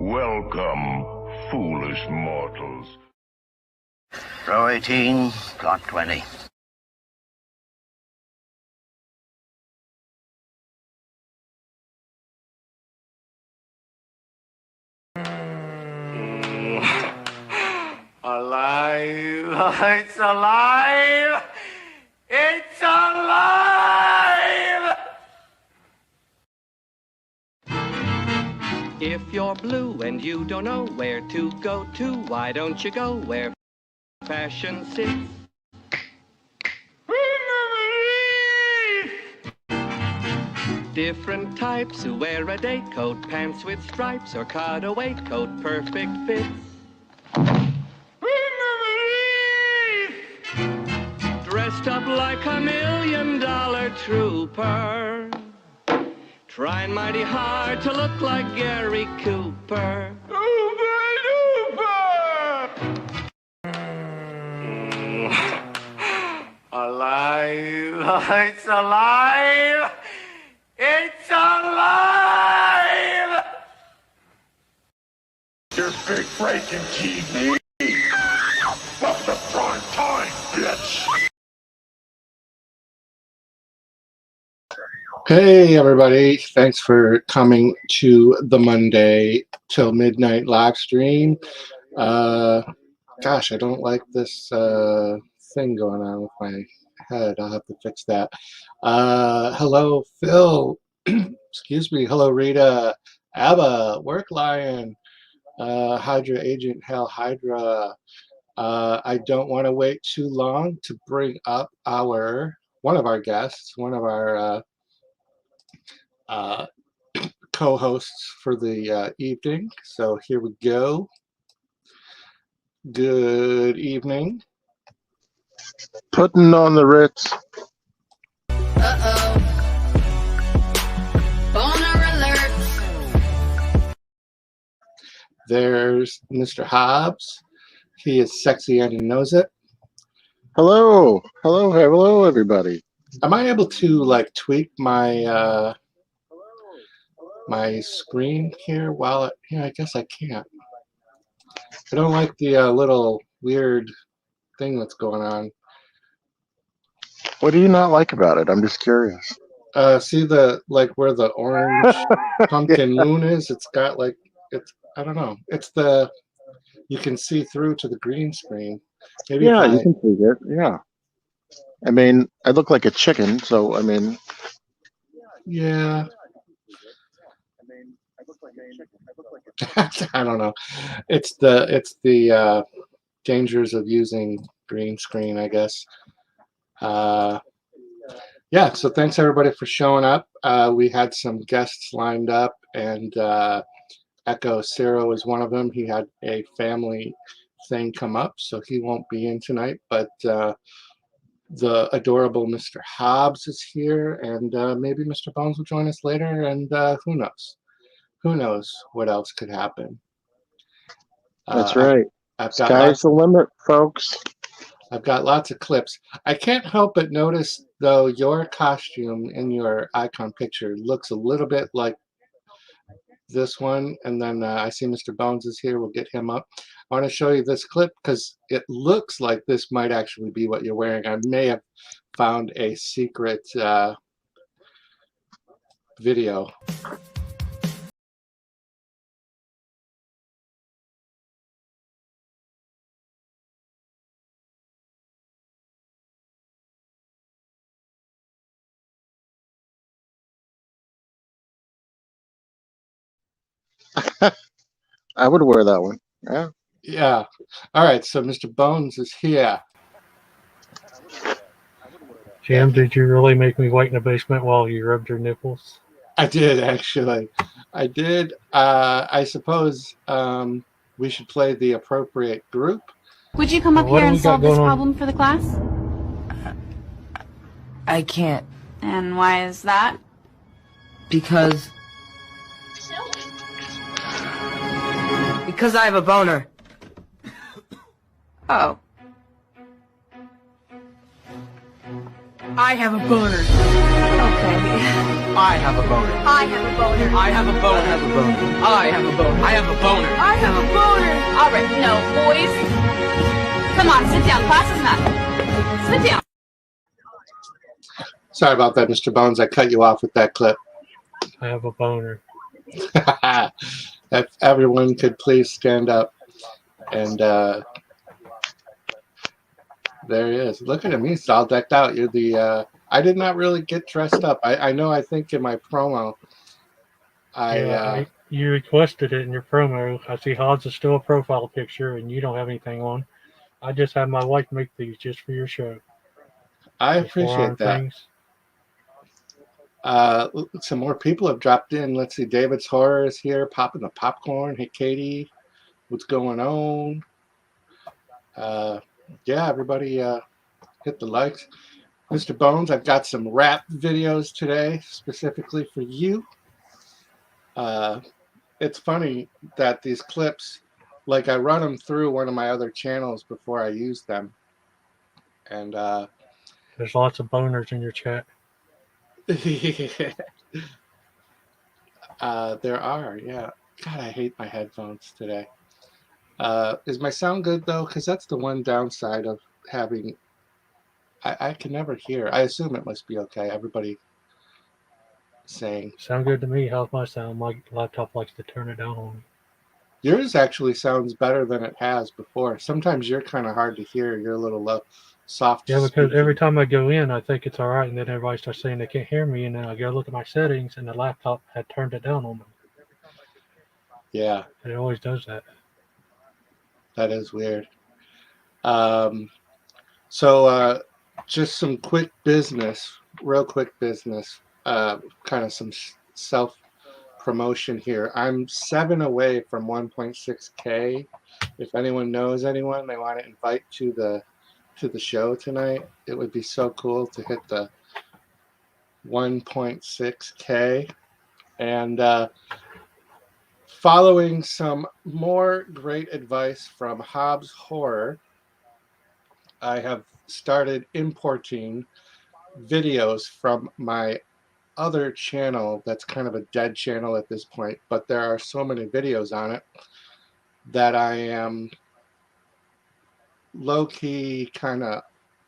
Welcome, foolish mortals. Row 18, plot 20. Alive! It's alive! It's alive! If you're blue and you don't know where to go to, why don't you go where fashion sits? Different types who wear a day coat, pants with stripes, or cutaway coat, perfect fits. Dressed up like $1 million trooper, trying mighty hard to look like Gary Cooper. Alive! It's alive! It's alive! Your big breaking TV. Welcome to prime time, bitch. Hey everybody, thanks for coming to the Monday till midnight live stream. Gosh, I don't like this thing going on with my head. I'll have to fix that. Hello Phil, excuse me, hello Rita, Abba, Work Lion, Hydra Agent Hell Hydra. I don't want to wait too long to bring up one of our guests, one of our co-hosts for the evening. So here we go. Good evening. Putting on the Ritz. Uh-oh. Boner alert. There's Mr. Hobbs. He is sexy and he knows it. Hello. Hello, everybody. Am I able to like tweak my my screen here while I guess I can't. I don't like the little weird thing that's going on. What do you not like about it? I'm just curious. See the where the orange pumpkin moon is? It's got I don't know. It's you can see through to the green screen. Maybe Yeah, you can see it. Yeah. I mean, I look like a chicken, so I mean. Yeah. I don't know. It's the dangers of using green screen, I guess. Yeah, so thanks everybody for showing up. We had some guests lined up, and Echo Ciro is one of them. He had a family thing come up, so he won't be in tonight, but the adorable Mr. Hobbs is here, and maybe Mr. Bones will join us later, and who knows? Who knows what else could happen? That's right. Sky's the limit, folks. I've got lots of clips. I can't help but notice, though, your costume in your icon picture looks a little bit like this one. And then I see Mr. Bones is here. We'll get him up. I want to show you this clip because it looks like this might actually be what you're wearing. I may have found a secret video. I would wear that one. Yeah. Yeah. All right. So Mr. Bones is here. Jim, did you really make me wait in the basement while you rubbed your nipples? I did, actually. I did. I suppose we should play the appropriate group. Would you come up here and solve this problem for the class? I can't. And why is that? Because I have a boner. Oh. I have a boner. Okay. I have a boner. I have a boner. I have a boner. I have a boner. I have a boner. I have a boner. I have a boner. All right, no, boys. Come on, sit down. Class is not. Sit down. Sorry about that, Mr. Bones. I cut you off with that clip. I have a boner. If everyone could please stand up. And there he is. Look at him. He's all decked out. You're the... I did not really get dressed up. I know, I think in my promo, You requested it in your promo. I see Hobbs is still a profile picture, and you don't have anything on. I just had my wife make these just for your show. I appreciate that. Some more people have dropped in. Let's see. David's Horror is here, popping the popcorn. Hey, Katie, what's going on? Yeah, everybody hit the likes. Mr. Bones, I've got some rap videos today specifically for you. It's funny that these clips, like I run them through one of my other channels before I use them. And there's lots of boners in your chat. There are, yeah. God, I hate my headphones today. Is my sound good though? Because that's the one downside of having. I can never hear. I assume it must be okay. Everybody saying. Sound good to me. How's my sound? My laptop likes to turn it down on me. Yours actually sounds better than it has before. Sometimes you're kind of hard to hear. You're a little low, soft. Yeah, because every time I go in, I think it's all right, and then everybody starts saying they can't hear me, and then I go look at my settings, and the laptop had turned it down on me. Yeah. It always does that. That is weird. So just some quick business, real quick business, kind of some self-promotion here. I'm 7 away from 1.6K. If anyone knows anyone they want to invite to the show tonight, it would be so cool to hit the 1.6K. And following some more great advice from Hobbs Horror, I have started importing videos from my other channel that's kind of a dead channel at this point, but there are so many videos on it that I am low-key kind of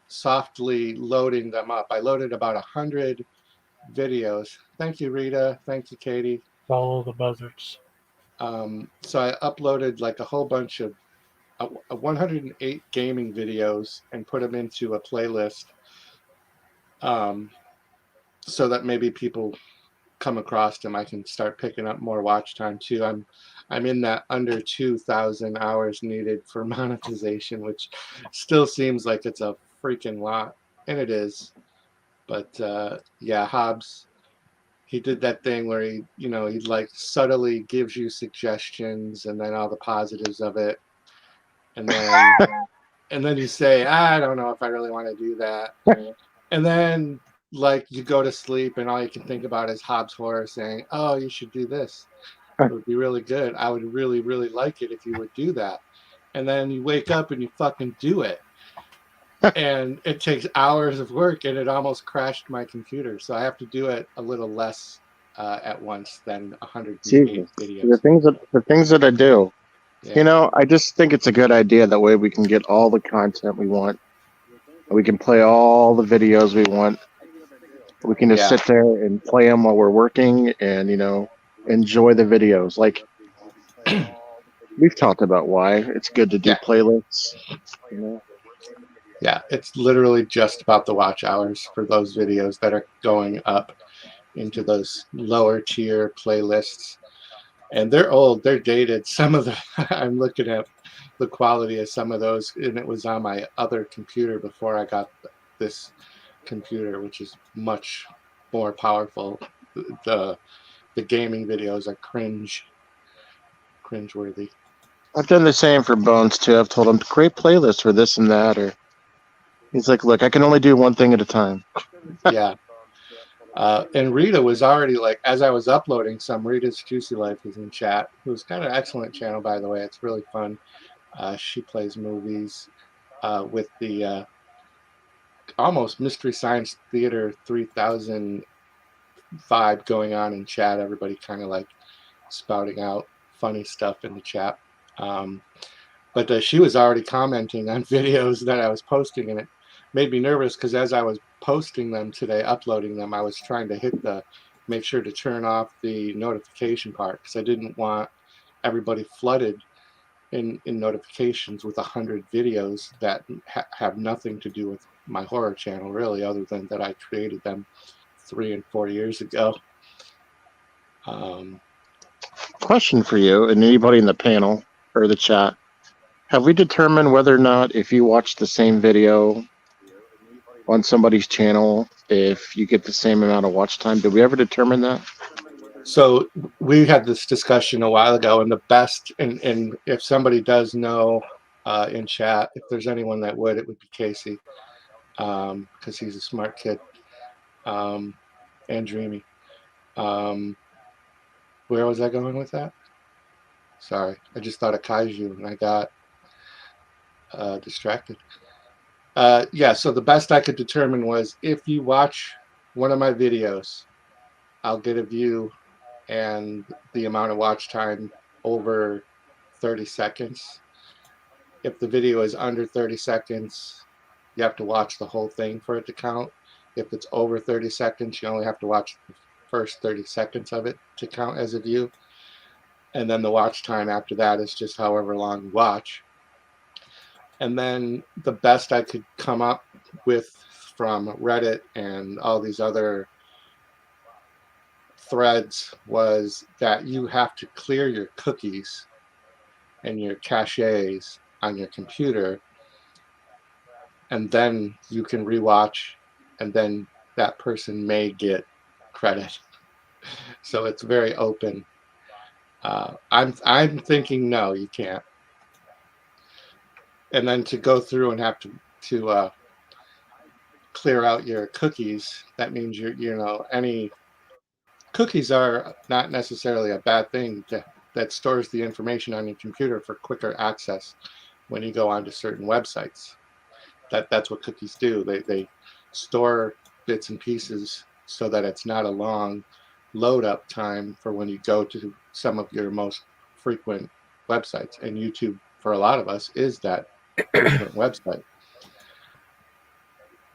softly loading them up. I loaded about 100 videos. Thank you, Rita. Thank you, Katie. Follow the buzzards. So I uploaded like a whole bunch of 108 gaming videos and put them into a playlist, so that maybe people come across them. I can start picking up more watch time too. I'm in that under 2,000 hours needed for monetization, which still seems like it's a freaking lot, and it is. But yeah, Hobbs, he did that thing where he like subtly gives you suggestions and then all the positives of it, and then and then you say, I don't know if I really want to do that, and then like you go to sleep and all you can think about is Hobbs Horror saying, oh, you should do this. It would be really good. I would really, really like it if you would do that. And then you wake up and you fucking do it. And it takes hours of work, and it almost crashed my computer. So I have to do it a little less at once than 108 videos. The things that I do, Yeah. I just think it's a good idea. That way we can get all the content we want. We can play all the videos we want. We can just sit there and play them while we're working and, enjoy the videos. Like, we've talked about why it's good to do playlists. Yeah, it's literally just about the watch hours for those videos that are going up into those lower tier playlists. And they're old, they're dated. Some of the, I'm looking at the quality of some of those, and it was on my other computer before I got this computer, which is much more powerful. The gaming videos are cringeworthy. I've done the same for Bones too. I've told him to create playlists for this and that, or he's like, look, I can only do one thing at a time. Yeah. And Rita was already like, as I was uploading some, Rita's Juicy Life is in chat, who's kind of excellent channel, by the way. It's really fun. She plays movies with the almost Mystery Science Theater 3000 vibe going on in chat. Everybody kind of like spouting out funny stuff in the chat. But she was already commenting on videos that I was posting, and it made me nervous because as I was posting them today, uploading them, I was trying to make sure to turn off the notification part because I didn't want everybody flooded in notifications with 100 videos that have nothing to do with my horror channel, really, other than that I created them 3 and 4 years ago. Question for you and anybody in the panel or the chat. Have we determined whether or not if you watch the same video on somebody's channel, if you get the same amount of watch time? Did we ever determine that? So we had this discussion a while ago, and the best, and if somebody does know in chat, if there's anyone that would, it would be Casey, because he's a smart kid, and dreamy. Where was I going with that? Sorry, I just thought of Kaiju, and I got distracted. Yeah, so the best I could determine was if you watch one of my videos, I'll get a view and the amount of watch time over 30 seconds. If the video is under 30 seconds, you have to watch the whole thing for it to count. If it's over 30 seconds, you only have to watch the first 30 seconds of it to count as a view. And then the watch time after that is just however long you watch. And then the best I could come up with from Reddit and all these other threads was that you have to clear your cookies and your caches on your computer, and then you can rewatch, and then that person may get credit. So it's very open. I'm thinking no, you can't. And then to go through and have to clear out your cookies, that means any cookies are not necessarily a bad thing that stores the information on your computer for quicker access when you go onto certain websites. That's what cookies do. They store bits and pieces so that it's not a long load up time for when you go to some of your most frequent websites. And YouTube, for a lot of us, is that frequent website.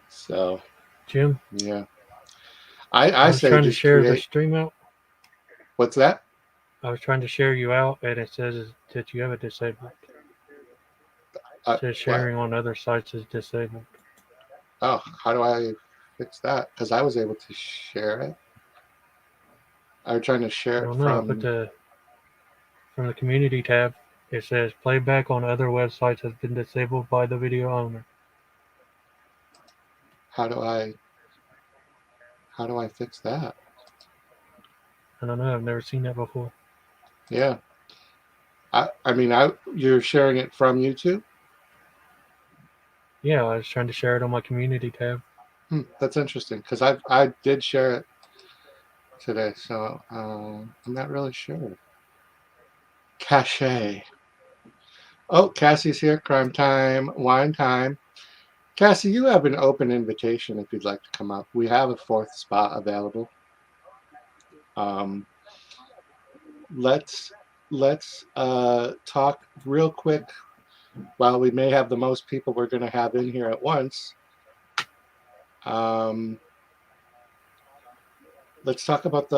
So, Jim? Yeah. I was say trying to just share the create. stream out. What's that? I was trying to share you out, and it says that you have it disabled. It says sharing on other sites is disabled. Oh, how do I fix that? Because I was able to share it. I was trying to share it from. But from the community tab, it says playback on other websites has been disabled by the video owner. How do I fix that? I don't know. I've never seen that before. Yeah. I mean, you're sharing it from YouTube? Yeah, I was trying to share it on my community tab. That's interesting because I did share it today, so I'm not really sure. Cache. Oh, Cassie's here. Crime time, wine time. Cassie, you have an open invitation if you'd like to come up. We have a 4th spot available. Let's talk real quick. While we may have the most people we're going to have in here at once, let's talk about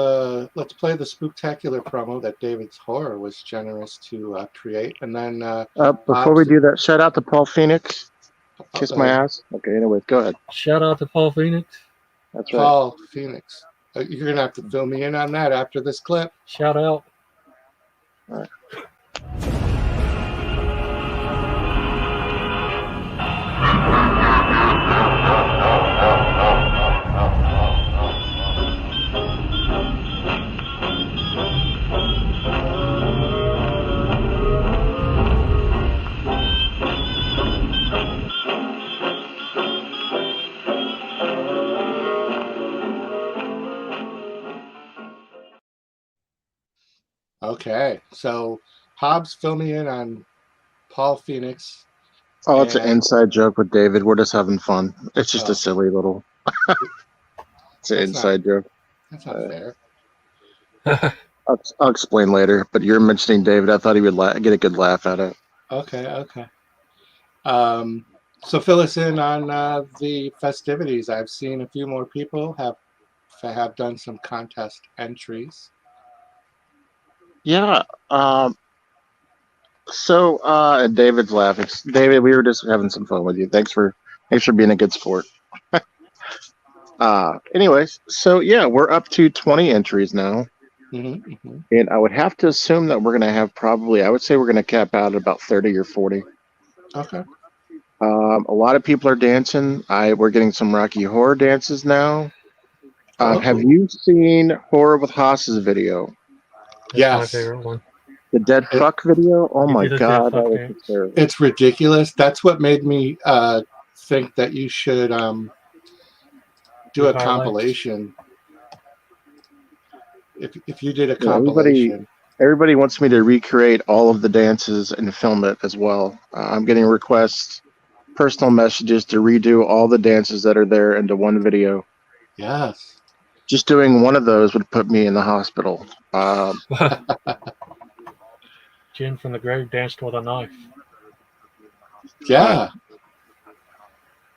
let's play the Spooktacular promo that David's Horror was generous to create. And then before we do that, shout out to Paul Phoenix. Kiss my ass. Okay, anyway, go ahead. Shout out to Paul Phoenix. That's right. Paul Phoenix. You're going to have to fill me in on that after this clip. Shout out. All right. Okay, so Hobbs, fill me in on Paul Phoenix Oh, it's an And- inside joke with David. We're just having fun. It's just Oh. a silly little. It's an That's inside joke. That's not fair. I'll explain later. But you're mentioning David. I thought he would get a good laugh at it. Okay. So fill us in on the festivities. I've seen a few more people have done some contest entries. Yeah. So David's laughing. David, we were just having some fun with you. Thanks for being a good sport. Anyways, so yeah, we're up to 20 entries now. And I would have to assume that we're going to have probably, I would say we're going to cap out at about 30 or 40. Okay. A lot of people are dancing. We're getting some Rocky Horror dances now. Have you seen Horror with Haas's video? That's Yes. my favorite one. The dead fuck video? Oh You my did a dead god, fuck that was dance. hysterical. It's ridiculous. That's what made me think that you should do a highlights. compilation. If you did a Yeah, compilation. everybody wants me to recreate all of the dances and film it as well. I'm getting requests, personal messages to redo all the dances that are there into one video. Yes. Just doing one of those would put me in the hospital. Jin from the grave danced with a knife. Yeah.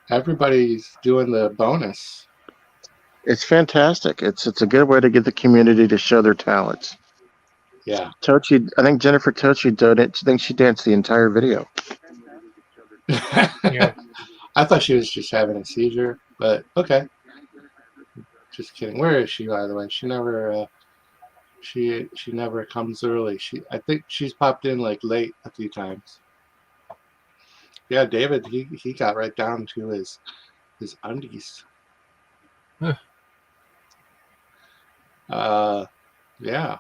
Everybody's doing the bonus. It's fantastic. It's a good way to get the community to show their talents. Yeah. Tochi, I think Jennifer Tochi thinks she danced the entire video. Yeah. I thought she was just having a seizure, but okay. Just kidding. Where is she, by the way? She never she never comes early. I think she's popped in like late a few times. Yeah, David, he got right down to his undies. Huh. Yeah.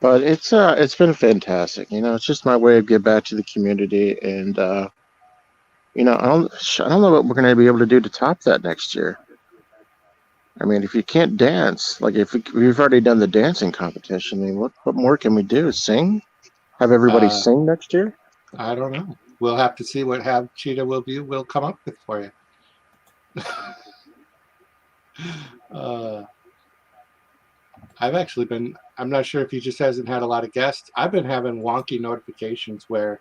But it's been fantastic. It's just my way of giving back to the community, and I don't know what we're going to be able to do to top that next year. I mean, if you can't dance, like if we've already done the dancing competition, I mean, what more can we do? Sing? Have everybody sing next year? I don't know. We'll have to see what Have Cheetah will come up with for you. I've actually been, I'm not sure if he just hasn't had a lot of guests. I've been having wonky notifications where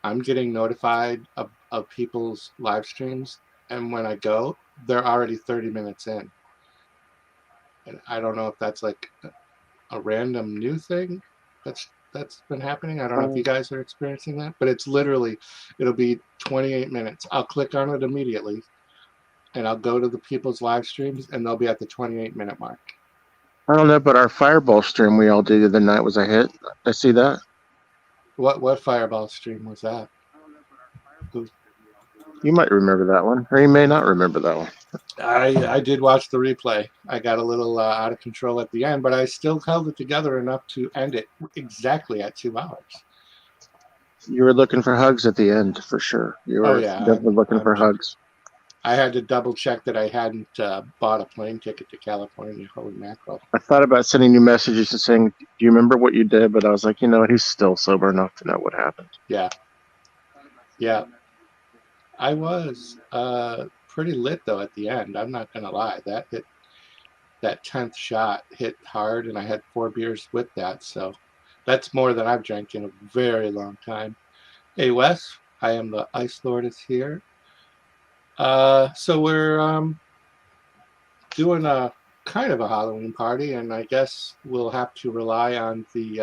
I'm getting notified of people's live streams, and when I go, they're already 30 minutes in. And I don't know if that's like a random new thing that's been happening. I don't know if you guys are experiencing that, but it's literally, it'll be 28 minutes. I'll click on it immediately, and I'll go to the people's live streams, and they'll be at the 28-minute mark. I don't know, but our Fireball stream we all did the other night was a hit. I see that. What Fireball stream was that? You might remember that one, or you may not remember that one. I did watch the replay. I got a little out of control at the end, but I still held it together enough to end it exactly at 2 hours. You were looking for hugs at the end, for sure. You were definitely looking for hugs. I had to double check that I hadn't bought a plane ticket to California. Holy mackerel. I thought about sending you messages and saying, do you remember what you did? But I was like, he's still sober enough to know what happened. Yeah. Yeah. I was pretty lit, though, at the end. I'm not going to lie. That 10th shot hit hard, and I had 4 beers with that. So that's more than I've drank in a very long time. Hey, Wes, I am the Ice Lord is here. So we're doing a kind of a Halloween party, and I guess we'll have to rely on these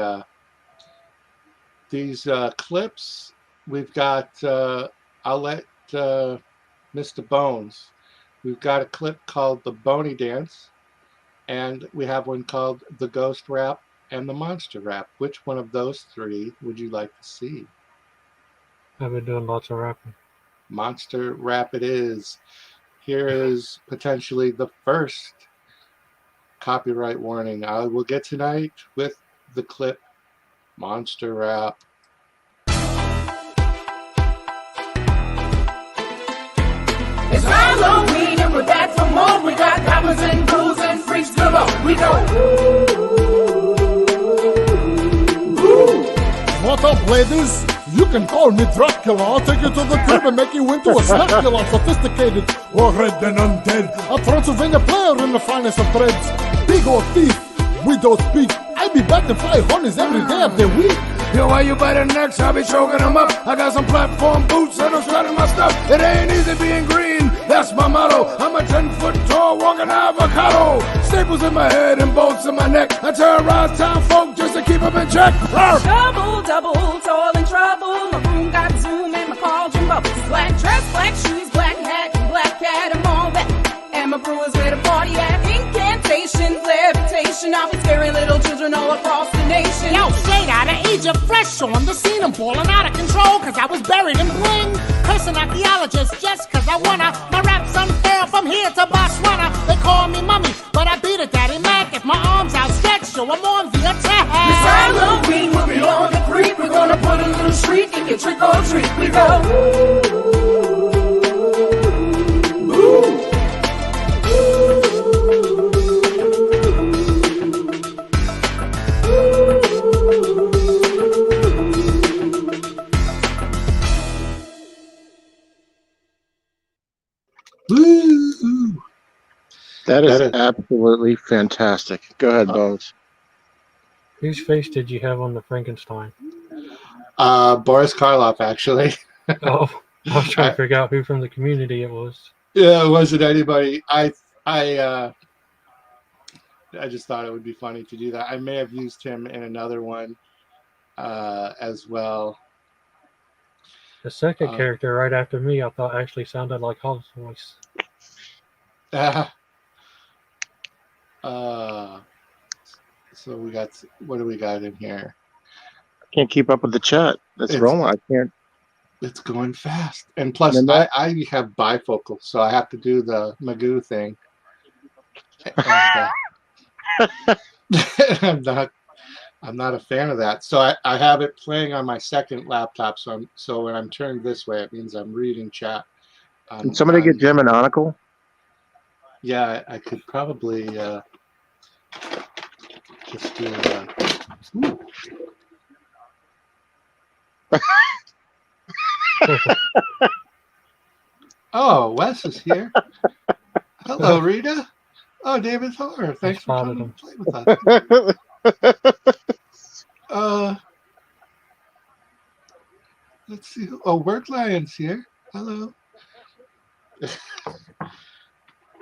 clips. We've got, I'll let Mr. Bones. We've got a clip called the Boney Dance, and we have one called the Ghost Rap and the Monster Rap. Which one of those 3 would you like to see? I've been doing lots of rapping. Monster Rap it is. Here is potentially the first copyright warning I will get tonight with the clip Monster Rap. It's Halloween and we're back for more. We got diamonds and rules and freaks galore. We go. What up, ladies? You can call me Dracula. I'll take you to the crib and make you into a snackula. Sophisticated or red and undead. A Transylvania player in the finest of threads. Big old thief, we don't speak. I be batting fly honeys every day of the week. Yo, why you biting necks? I be choking them up. I got some platform boots and I'm shredding my stuff. It ain't easy being green, that's my motto. I'm a 10-foot tall walking avocado. Staples in my head and bolts in my neck. I terrorize town folk just to keep them in check. Double, toil and trouble. My room got zoom and my cauldron bubbles. Black dress, black shoes, black hat, and black cat, I'm all that. And my brewers where the party at. Incantations, levitation. I'll be scaring little children all across the nation. Yo, straight out of Egypt, fresh on the scene. I'm falling out of control cause I was buried in bling. Cursing archaeologists just cause I wanna. My rap's unfair from here to Botswana. They call me mummy, but I beat it, Daddy Mac. If my arms outstretched, so I'm on the attack. This Halloween, we'll be on the creek. We're gonna put a little shriek in your trick or treat. We go ooh. Woo! That is absolutely fantastic. Go ahead, Bones. Whose face did you have on the Frankenstein? Boris Karloff, actually. Oh, I was trying to figure out who from the community it was. Yeah, it wasn't anybody. I just thought it would be funny to do that. I may have used him in another one as well. The second character right after me, I thought actually sounded like Hall's voice. So we got, what do we got in here? I can't keep up with the chat. It's rolling. I can't. It's going fast. And plus, I have bifocal, so I have to do the Magoo thing. And, I'm not a fan of that. So I have it playing on my second laptop. So when I'm turned this way, it means I'm reading chat. Can somebody get Jim and Onicle? Yeah, I could probably just do. Oh, Wes is here. Hello, Rita. Oh, David Thor. Thanks for coming to play with us. Let's see. Oh, Work Lion's here. Hello.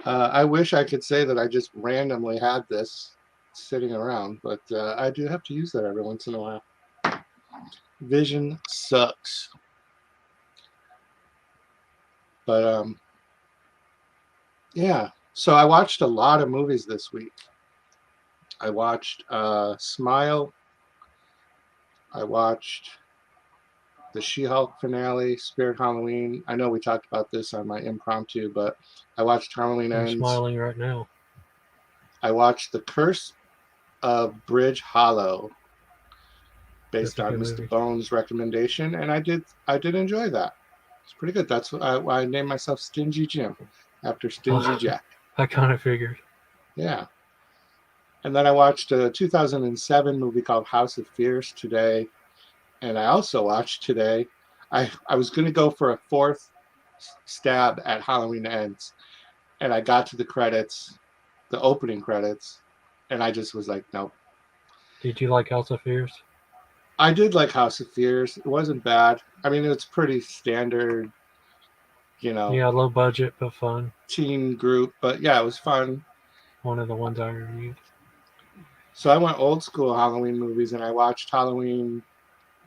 I wish I could say that I just randomly had this sitting around, but I do have to use that every once in a while. Vision sucks. But yeah. So I watched a lot of movies this week. I watched Smile. I watched the She-Hulk finale, Spirit Halloween. I know we talked about this on my impromptu, but I watched Halloween I'm Ends. smiling right now. I watched The Curse of Bridge Hollow, based on Mr. Bones' recommendation, and I did enjoy that. It's pretty good. That's why I named myself Stingy Jim, after Stingy Jack. I kind of figured. Yeah. And then I watched a 2007 movie called House of Fears today. And I also watched today, I was going to go for a fourth stab at Halloween Ends. And I got to the credits, the opening credits, and I just was like, nope. Did you like House of Fears? I did like House of Fears. It wasn't bad. I mean, it's pretty standard, you know. Yeah, low budget, but fun. Teen group, but yeah, it was fun. One of the ones I reviewed. So I went old school Halloween movies, and I watched Halloween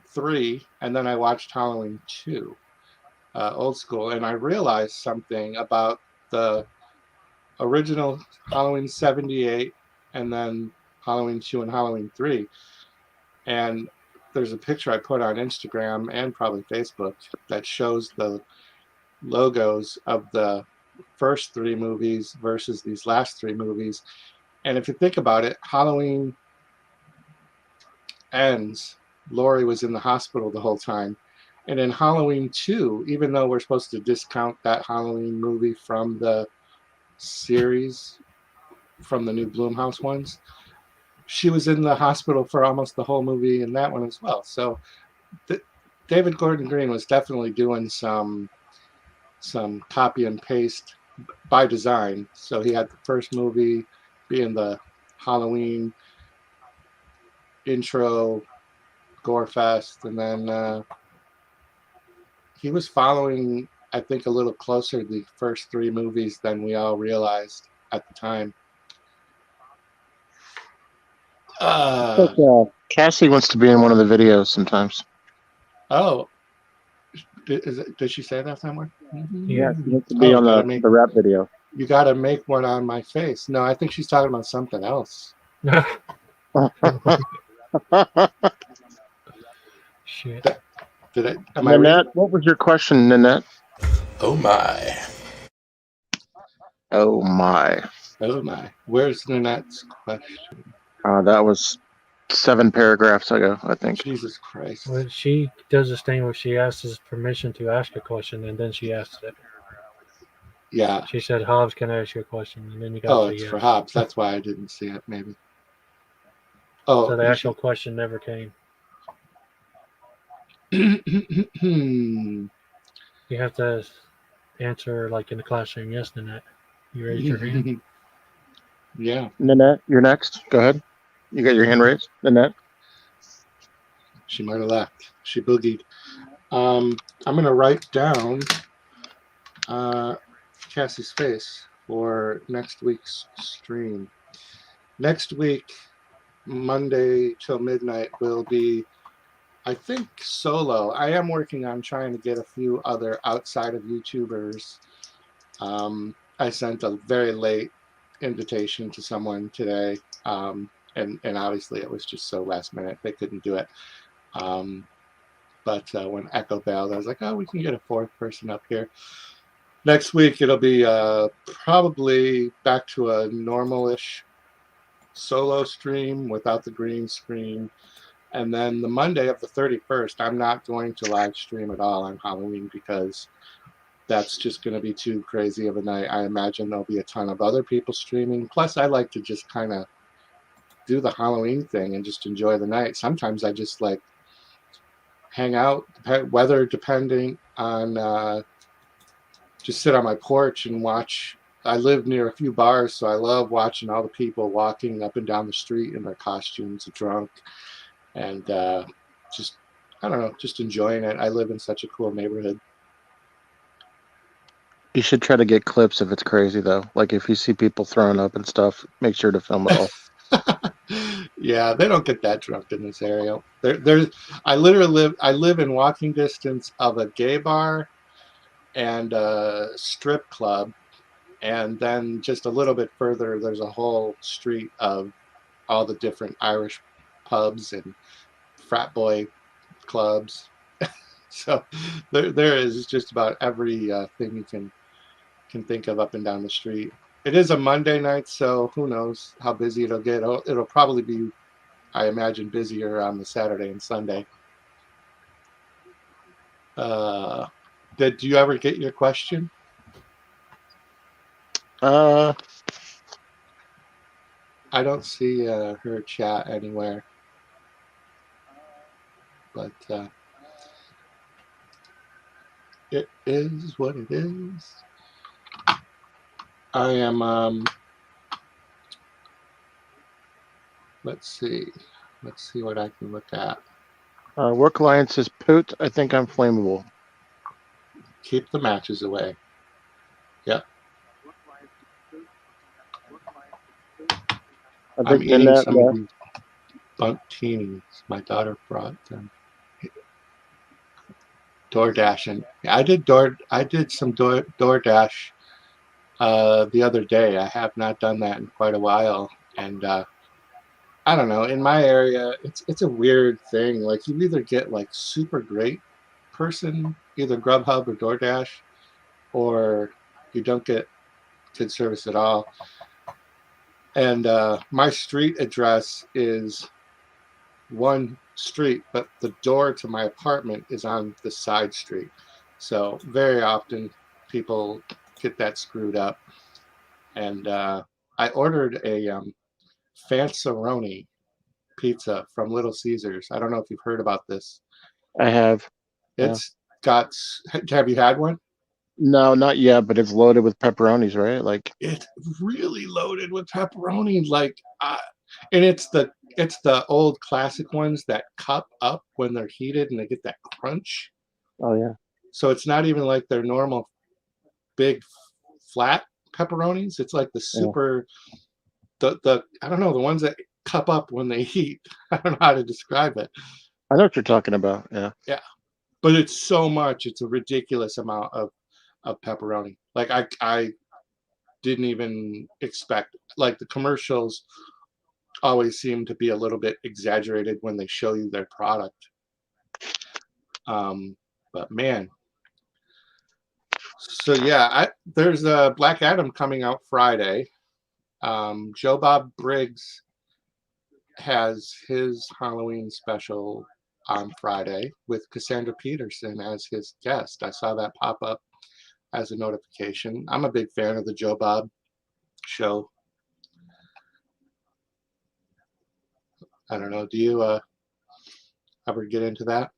3, and then I watched Halloween 2, old school, and I realized something about the original Halloween 78, and then Halloween 2 and Halloween 3. And there's a picture I put on Instagram and probably Facebook that shows the logos of the first 3 movies versus these last 3 movies. And if you think about it, Halloween Ends, Laurie was in the hospital the whole time. And in Halloween 2, even though we're supposed to discount that Halloween movie from the series, from the new Blumhouse ones, she was in the hospital for almost the whole movie in that one as well. So David Gordon Green was definitely doing some copy and paste by design. So he had the first movie being the Halloween intro gore fest, and then he was following, I think, a little closer the first three movies than we all realized at the time. Cassie wants to be in one of the videos sometimes. Oh, did she say that somewhere? Yeah, she wants to be on the rap video. You got to make one on my face. No, I think she's talking about something else. Shit. Nanette, what was your question, Nanette? Oh my. Oh my. Oh my. Where's Nanette's question? That was 7 paragraphs ago, I think. Jesus Christ. Well, she does this thing where she asks his permission to ask a question, and then she asks it. Yeah. She said, "Hobbs, can I ask you a question?" And then you got Oh, to say it's yes. for Hobbs. That's why I didn't see it, maybe. Oh, so the actual question never came. You have to answer like in the classroom, yes, Nanette. You raised your hand. Yeah. Nanette, you're next. Go ahead. You got your hand raised, Nanette. She might have left. She boogied. I'm gonna write down Cassie's face for next week's stream. Next week, Monday till midnight, will be, I think, solo. I am working on trying to get a few other outside of YouTubers. I sent a very late invitation to someone today, and obviously it was just so last minute they couldn't do it. But when Echo bailed, I was like, oh, we can get a fourth person up here. Next week, it'll be probably back to a normal-ish solo stream without the green screen. And then the Monday of the 31st, I'm not going to live stream at all on Halloween because that's just going to be too crazy of a night. I imagine there'll be a ton of other people streaming. Plus, I like to just kind of do the Halloween thing and just enjoy the night. Sometimes I just like hang out, weather depending on, just sit on my porch and watch. I live near a few bars, so I love watching all the people walking up and down the street in their costumes, drunk, and just, I don't know, just enjoying it. I live in such a cool neighborhood. You should try to get clips if it's crazy, though. Like if you see people throwing up and stuff, make sure to film it all. Yeah, they don't get that drunk in this area. I live in walking distance of a gay bar and a strip club, and then just a little bit further, there's a whole street of all the different Irish pubs and frat boy clubs. So there is just about every thing you can think of up and down the street. It is a Monday night, so who knows how busy it'll get. It'll probably be, I imagine, busier on the Saturday and Sunday. Did you ever get your question? I don't see her chat anywhere. But it is what it is. I am, let's see what I can look at. Work Alliance says, Poot, I think I'm flammable. Keep the matches away. Yep. I'm eating some of these buntinis. My daughter brought them. DoorDashing. I did some DoorDash the other day. I have not done that in quite a while, and I don't know. In my area, it's a weird thing. Like you either get like super great person, either Grubhub or DoorDash, or you don't get good service at all. And my street address is one street, but the door to my apartment is on the side street. So very often people get that screwed up. And I ordered a Fanceroni pizza from Little Caesars. I don't know if you've heard about this. I have. It's got. Have you had one? No, not yet, but it's loaded with pepperonis, right? Like It's really loaded with pepperoni, like, and it's the old classic ones that cup up when they're heated and they get that crunch. oh yeah. So it's not even like their normal big flat pepperonis. It's like the super the I don't know, the ones that cup up when they heat. I don't know how to describe it. I know what you're talking about. Yeah. Yeah. But it's so much. It's a ridiculous amount of pepperoni. Like I didn't even expect, like, the commercials always seem to be a little bit exaggerated when they show you their product. But man, so yeah, there's a Black Adam coming out Friday. Joe Bob Briggs has his Halloween special on Friday with Cassandra Peterson as his guest. I saw that pop up as a notification. I'm a big fan of the Joe Bob show. I don't know. Do you ever get into that?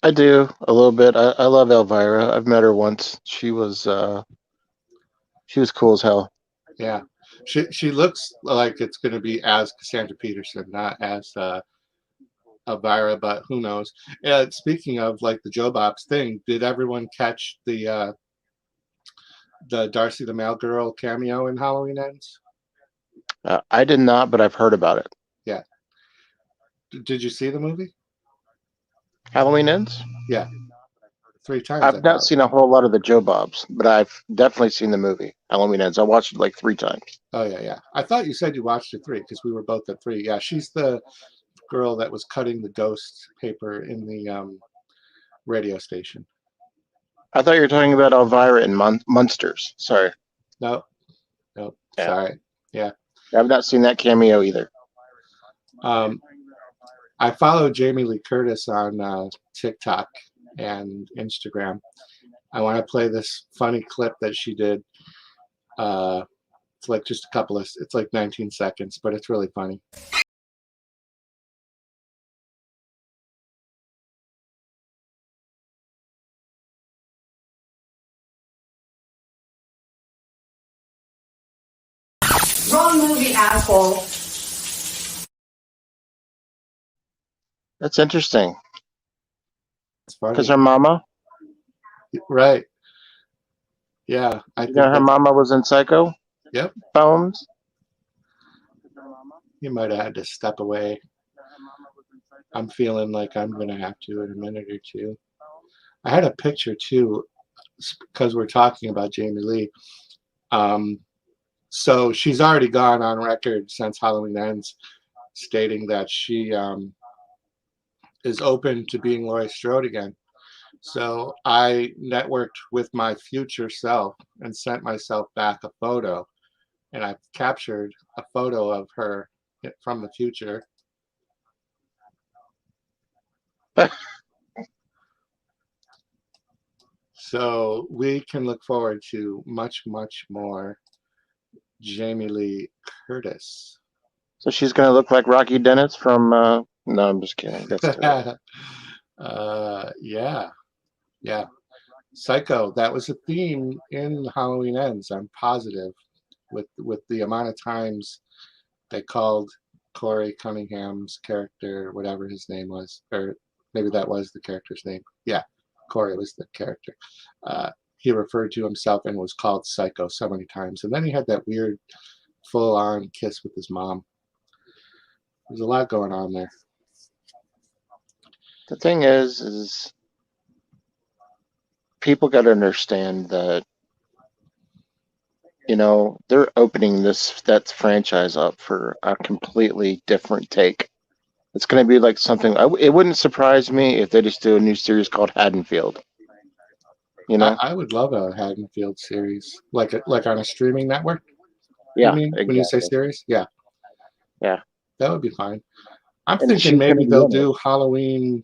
I do a little bit. I love Elvira. I've met her once. She was cool as hell. Yeah. She looks like it's going to be as Cassandra Peterson, not as Elvira, but who knows. Speaking of, like, the Joe Bob's thing, did everyone catch the Darcy the Mail Girl cameo in Halloween Ends? I did not, but I've heard about it. Yeah. Did you see the movie? Halloween Ends? Yeah. 3 times. I've not seen a whole lot of the Joe Bobs, but I've definitely seen the movie Halloween Ends. I watched it like 3 times. Oh yeah. I thought you said you watched it 3 because we were both at 3. Yeah, she's the girl that was cutting the ghost paper in the radio station. I thought you were talking about Elvira in Munsters. Sorry. No. Yeah. Sorry. Yeah. I've not seen that cameo either. I follow Jamie Lee Curtis on TikTok and Instagram. I want to play this funny clip that she did. It's like just it's like 19 seconds, but it's really funny. Wrong movie, asshole. That's interesting. It's funny. Because her mama? Right. Yeah. I think her mama was in Psycho? Yep. Bones? You might have had to step away. I'm feeling like I'm going to have to in a minute or two. I had a picture too, because we're talking about Jamie Lee. So she's already gone on record since Halloween Ends, stating that she is open to being Laurie Strode again. So I networked with my future self and sent myself back a photo, and I captured a photo of her from the future. So we can look forward to much, much more Jamie Lee Curtis. So she's going to look like Rocky Dennis from... No, I'm just kidding. That's yeah. Psycho, that was a theme in Halloween Ends, I'm positive, with the amount of times they called Corey Cunningham's character, whatever his name was, or maybe that was the character's name. Yeah, Corey was the character. He referred to himself and was called Psycho so many times. And then he had that weird full-on kiss with his mom. There's a lot going on there. The thing is people got to understand that, they're opening that franchise up for a completely different take. It's going to be like something. It wouldn't surprise me if they just do a new series called Haddonfield. I would love a Haddonfield series, like on a streaming network. Yeah, you mean, exactly. When you say series, yeah, that would be fine. I'm And thinking she's maybe gonna be they'll in it. do Halloween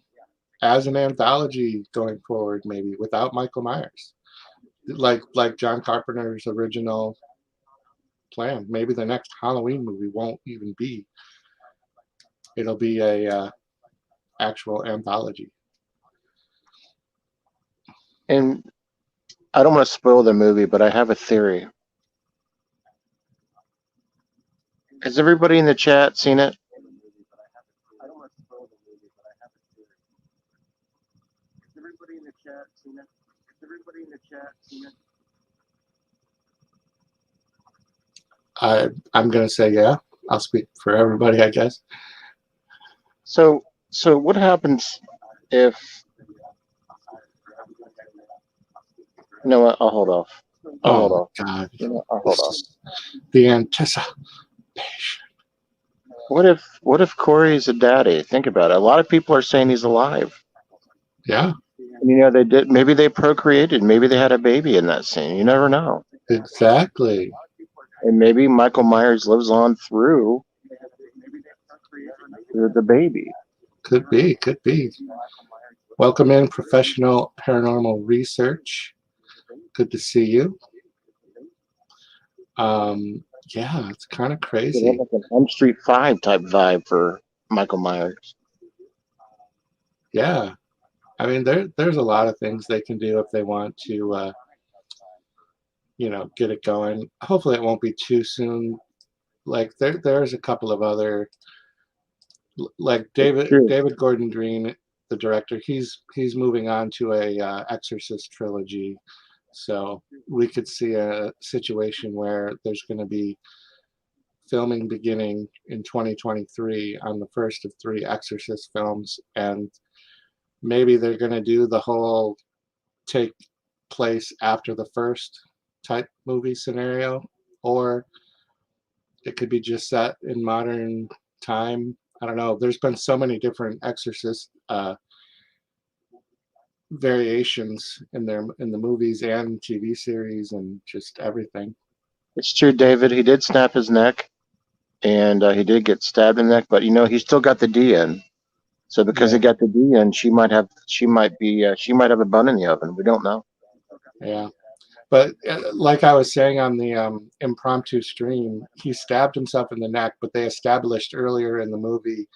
as an anthology going forward, maybe without Michael Myers, like John Carpenter's original plan. Maybe the next Halloween movie won't even be. It'll be a actual anthology. And I don't want to spoil the movie, but I have a theory. Has everybody in the chat seen it? I'm gonna say yeah. I'll speak for everybody, I guess. So what happens if? You know what? I'll hold off. I'll hold off. God, You know, I'll hold this off. is the anticipation. What if Corey's a daddy? Think about it. A lot of people are saying he's alive. Yeah, And, you know, they did. Maybe they procreated. Maybe they had a baby in that scene. You never know. exactly. And maybe Michael Myers lives on through the baby. Could be. Could be. Welcome in, professional paranormal research. Good to see you. Yeah, it's kind of They crazy. have like an Elm Street 5 type vibe for Michael Myers. Yeah, I mean, there's a lot of things they can do if they want to, get it going. Hopefully, it won't be too soon. Like there's a couple of other, like David Gordon Green, the director. He's moving on to a Exorcist trilogy, so we could see a situation where there's going to be filming beginning in 2023 on the first of 3 Exorcist films, and maybe they're going to do the whole take place after the first type movie scenario, or it could be just set in modern time. I don't know. There's been so many different Exorcist variations in the movies and TV series and just everything. It's true, David. He did snap his neck, and he did get stabbed in the neck. But you know, he still got the D in. So because he got the D in, she might have a bun in the oven. We don't know. Yeah. But like I was saying on the impromptu stream, he stabbed himself in the neck, but they established earlier in the movie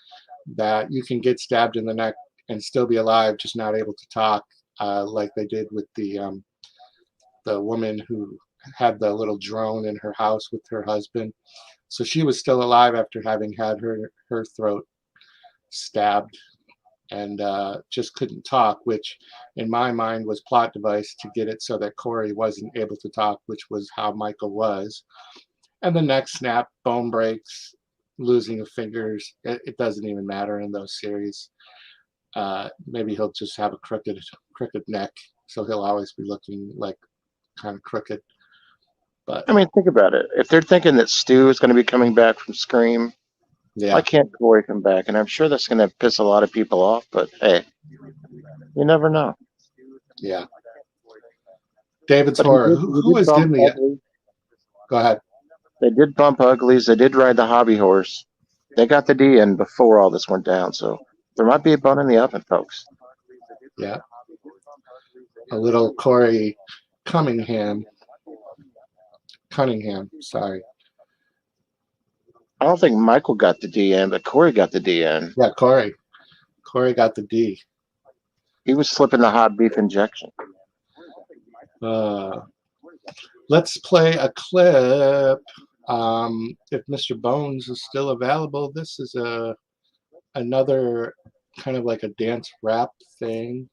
that you can get stabbed in the neck and still be alive, just not able to talk, like they did with the woman who had the little drone in her house with her husband. So she was still alive after having had her throat stabbed, and just couldn't talk, which in my mind was plot device to get it so that Corey wasn't able to talk, which was how Michael was. And the neck snap, bone breaks, losing of fingers. It doesn't even matter in those series. Maybe he'll just have a crooked neck, so he'll always be looking like kind of crooked. But I mean, think about it. If they're thinking that Stu is going to be coming back from Scream, yeah, why can't Corey come back? And I'm sure that's going to piss a lot of people off. But hey, you never know. Yeah. David's But horror. he Who did is bump in the? Uglies. Go ahead. They did bump Uglies. They did ride the hobby horse. They got the D in before all this went down. So there might be a bun in the oven, folks. Yeah. A little Corey Cunningham. Sorry. I don't think Michael got the D in, but Corey got the D in. Yeah, Corey. Corey got the D. He was slipping the hot beef injection. Let's play a clip. If Mr. Bones is still available, this is another kind of like a dance rap thing.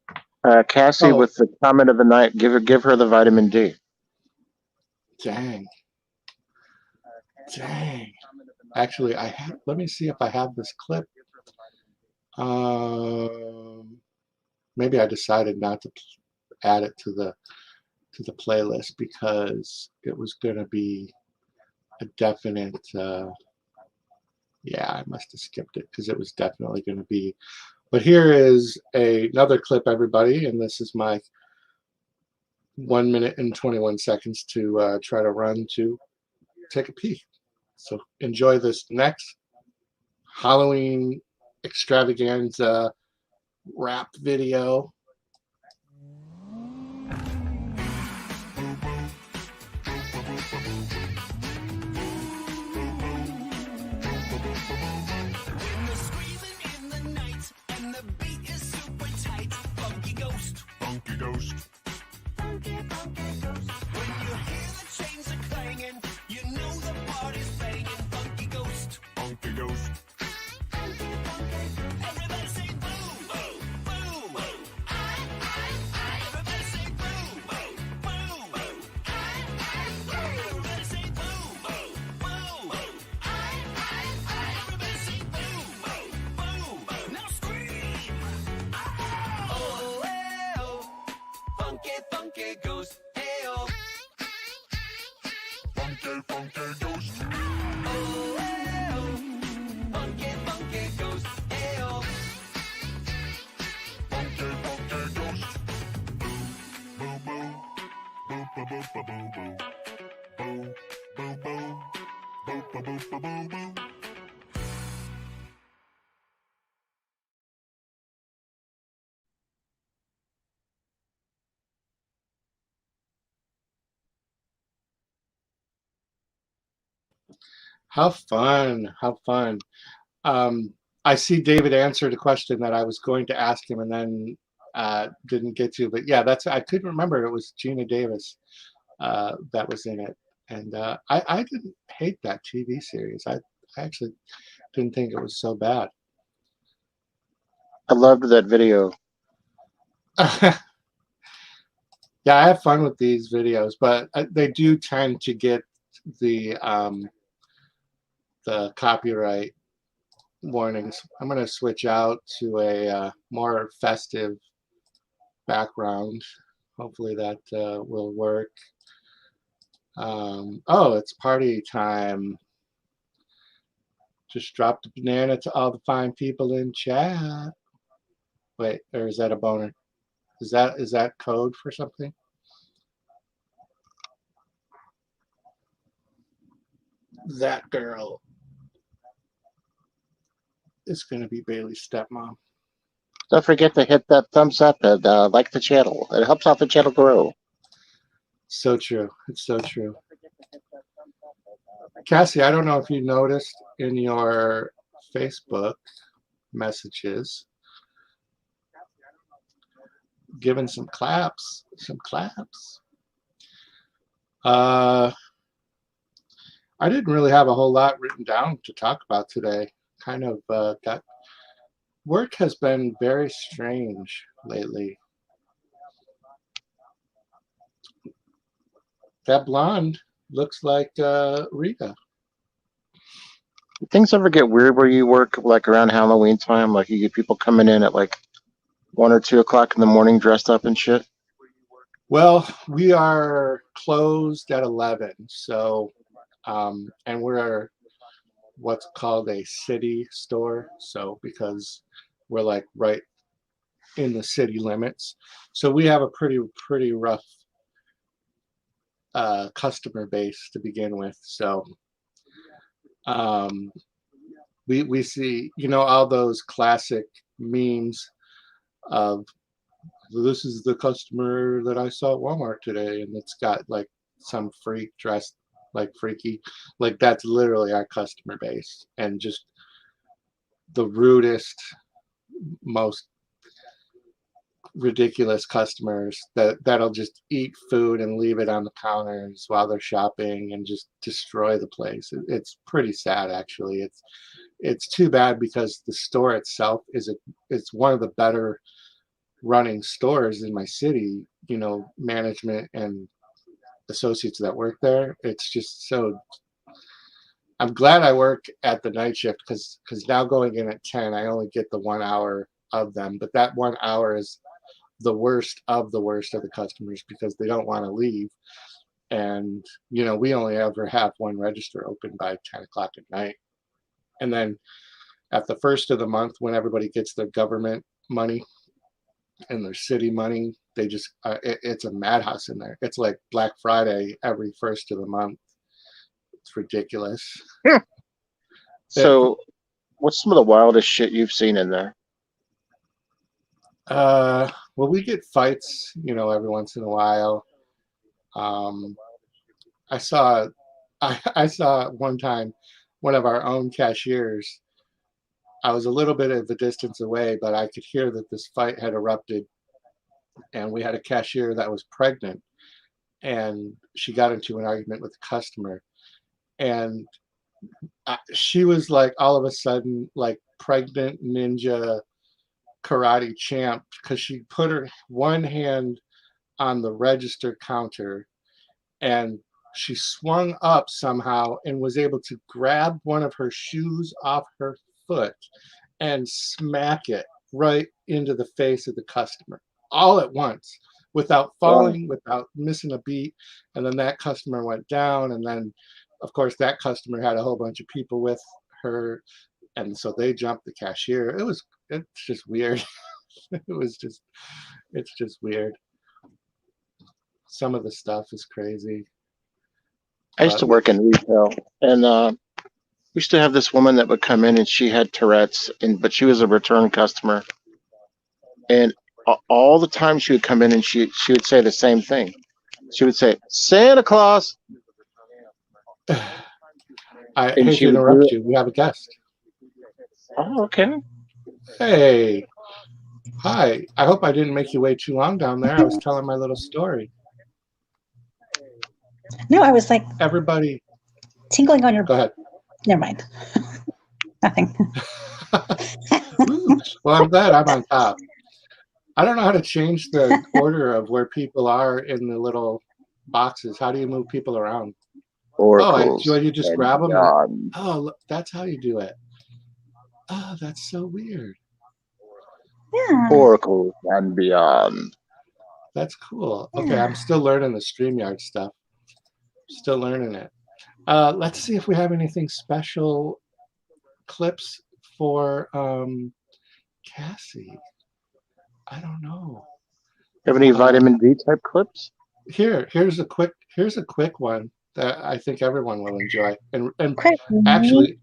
Cassie with the comment of the night. Give her the vitamin D. Dang. Actually, let me see if I have this clip. Maybe I decided not to add it to the playlist because it was going to be a definite. Yeah, I must have skipped it because it was definitely going to be. But here is another clip, everybody, and this is my 1 minute and 21 seconds to try to run to take a pee. So enjoy this next Halloween extravaganza rap video. Funky ghost. funky ghost. Hey-oh. Funky, funky ghost. Oh, hey-oh. Funky, funky ghost. Hey-oh. Funky, funky ghost. Boo, boo. Boo, boo, boo, boo, boo, boo. Boo, boo, boo. Boo, boo, boo, boo, boo, boo. How fun! How fun! I see David answered a question that I was going to ask him and then didn't get to. But yeah, I couldn't remember. It was Gina Davis that was in it, and I didn't hate that TV series. I actually didn't think it was so bad. I loved that video. Yeah, I have fun with these videos, but they do tend to get the copyright warnings. I'm going to switch out to a more festive background. Hopefully that will work. Oh, it's party time. Just dropped a banana to all the fine people in chat. Wait, or is that a boner? Is that code for something? That girl is going to be Bailey's stepmom. Don't forget to hit that thumbs up and like the channel. It helps out the channel grow. So true. It's so true. Cassie, I don't know if you noticed in your Facebook messages, giving some claps. I didn't really have a whole lot written down to talk about today. Kind of got work has been very strange lately. That blonde looks like Rita. Things ever get weird where you work, like around Halloween time? Like you get people coming in at like 1 or 2 o'clock in the morning dressed up and shit? Well, we are closed at 11, so and we're what's called a city store, so because we're like right in the city limits, so we have a pretty rough customer base to begin with. So we see, all those classic memes of, this is the customer that I saw at Walmart today, and it's got like some freak dressed like freaky. Like that's literally our customer base, and just the rudest, most ridiculous customers that'll just eat food and leave it on the counters while they're shopping and just destroy the place. It's pretty sad, actually. It's too bad, because the store itself it's one of the better running stores in my city. Management and associates that work there, it's just so, I'm glad I work at the night shift, because now going in at 10, I only get the 1 hour of them, but that 1 hour is the worst of the customers, because they don't want to leave. And we only ever have one register open by 10 o'clock at night, and then at the first of the month, when everybody gets their government money and their city money, they just it's a madhouse in there. It's like Black Friday every first of the month. It's ridiculous. So what's some of the wildest shit you've seen in there? Well, we get fights, every once in a while. I saw one time one of our own cashiers. I was a little bit of a distance away, but I could hear that this fight had erupted, and we had a cashier that was pregnant, and she got into an argument with a customer, and she was like, all of a sudden, like pregnant ninja karate champ, because she put her one hand on the register counter, and she swung up somehow and was able to grab one of her shoes off her foot and smack it right into the face of the customer all at once, without falling, without missing a beat. And then that customer went down, and then of course that customer had a whole bunch of people with her, and so they jumped the cashier. It's just weird. It's just weird. Some of the stuff is crazy. I used to work in retail, and we used to have this woman that would come in, and she had Tourette's, but she was a return customer. And all the time she would come in, and she would say the same thing. She would say, "Santa Claus." I hate to interrupt you. We have a guest. Oh, okay. Hey. Hi. I hope I didn't make you wait too long down there. I was telling my little story. No, I was like everybody tinkling on your. Go ahead. Never mind. Nothing. Well, I'm glad I'm on top. I don't know how to change the order of where people are in the little boxes. How do you move people around? You just grab them. Look, that's how you do it. Oh, that's so weird. Yeah. Oracles and beyond. That's cool. Yeah. Okay, I'm still learning the StreamYard stuff. Still learning it. Let's see if we have anything special clips for Cassie. I don't know. Have any vitamin D type clips? Here's a quick one that I think everyone will enjoy, and actually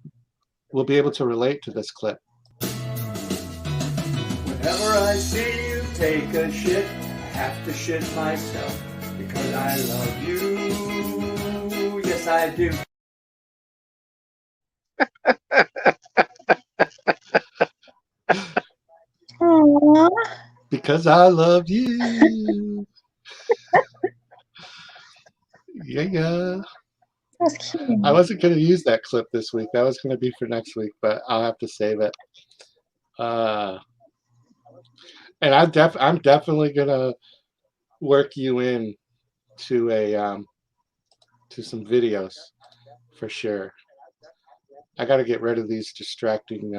will be able to relate to this clip. Whenever I see you take a shit, I have to shit myself because I love you. Yes, I do. Aww. Because I love you. Yeah. That's cute. I wasn't going to use that clip this week. That was going to be for next week, but I'll have to save it. And I'm definitely going to work you in to to some videos for sure. I got to get rid of these distracting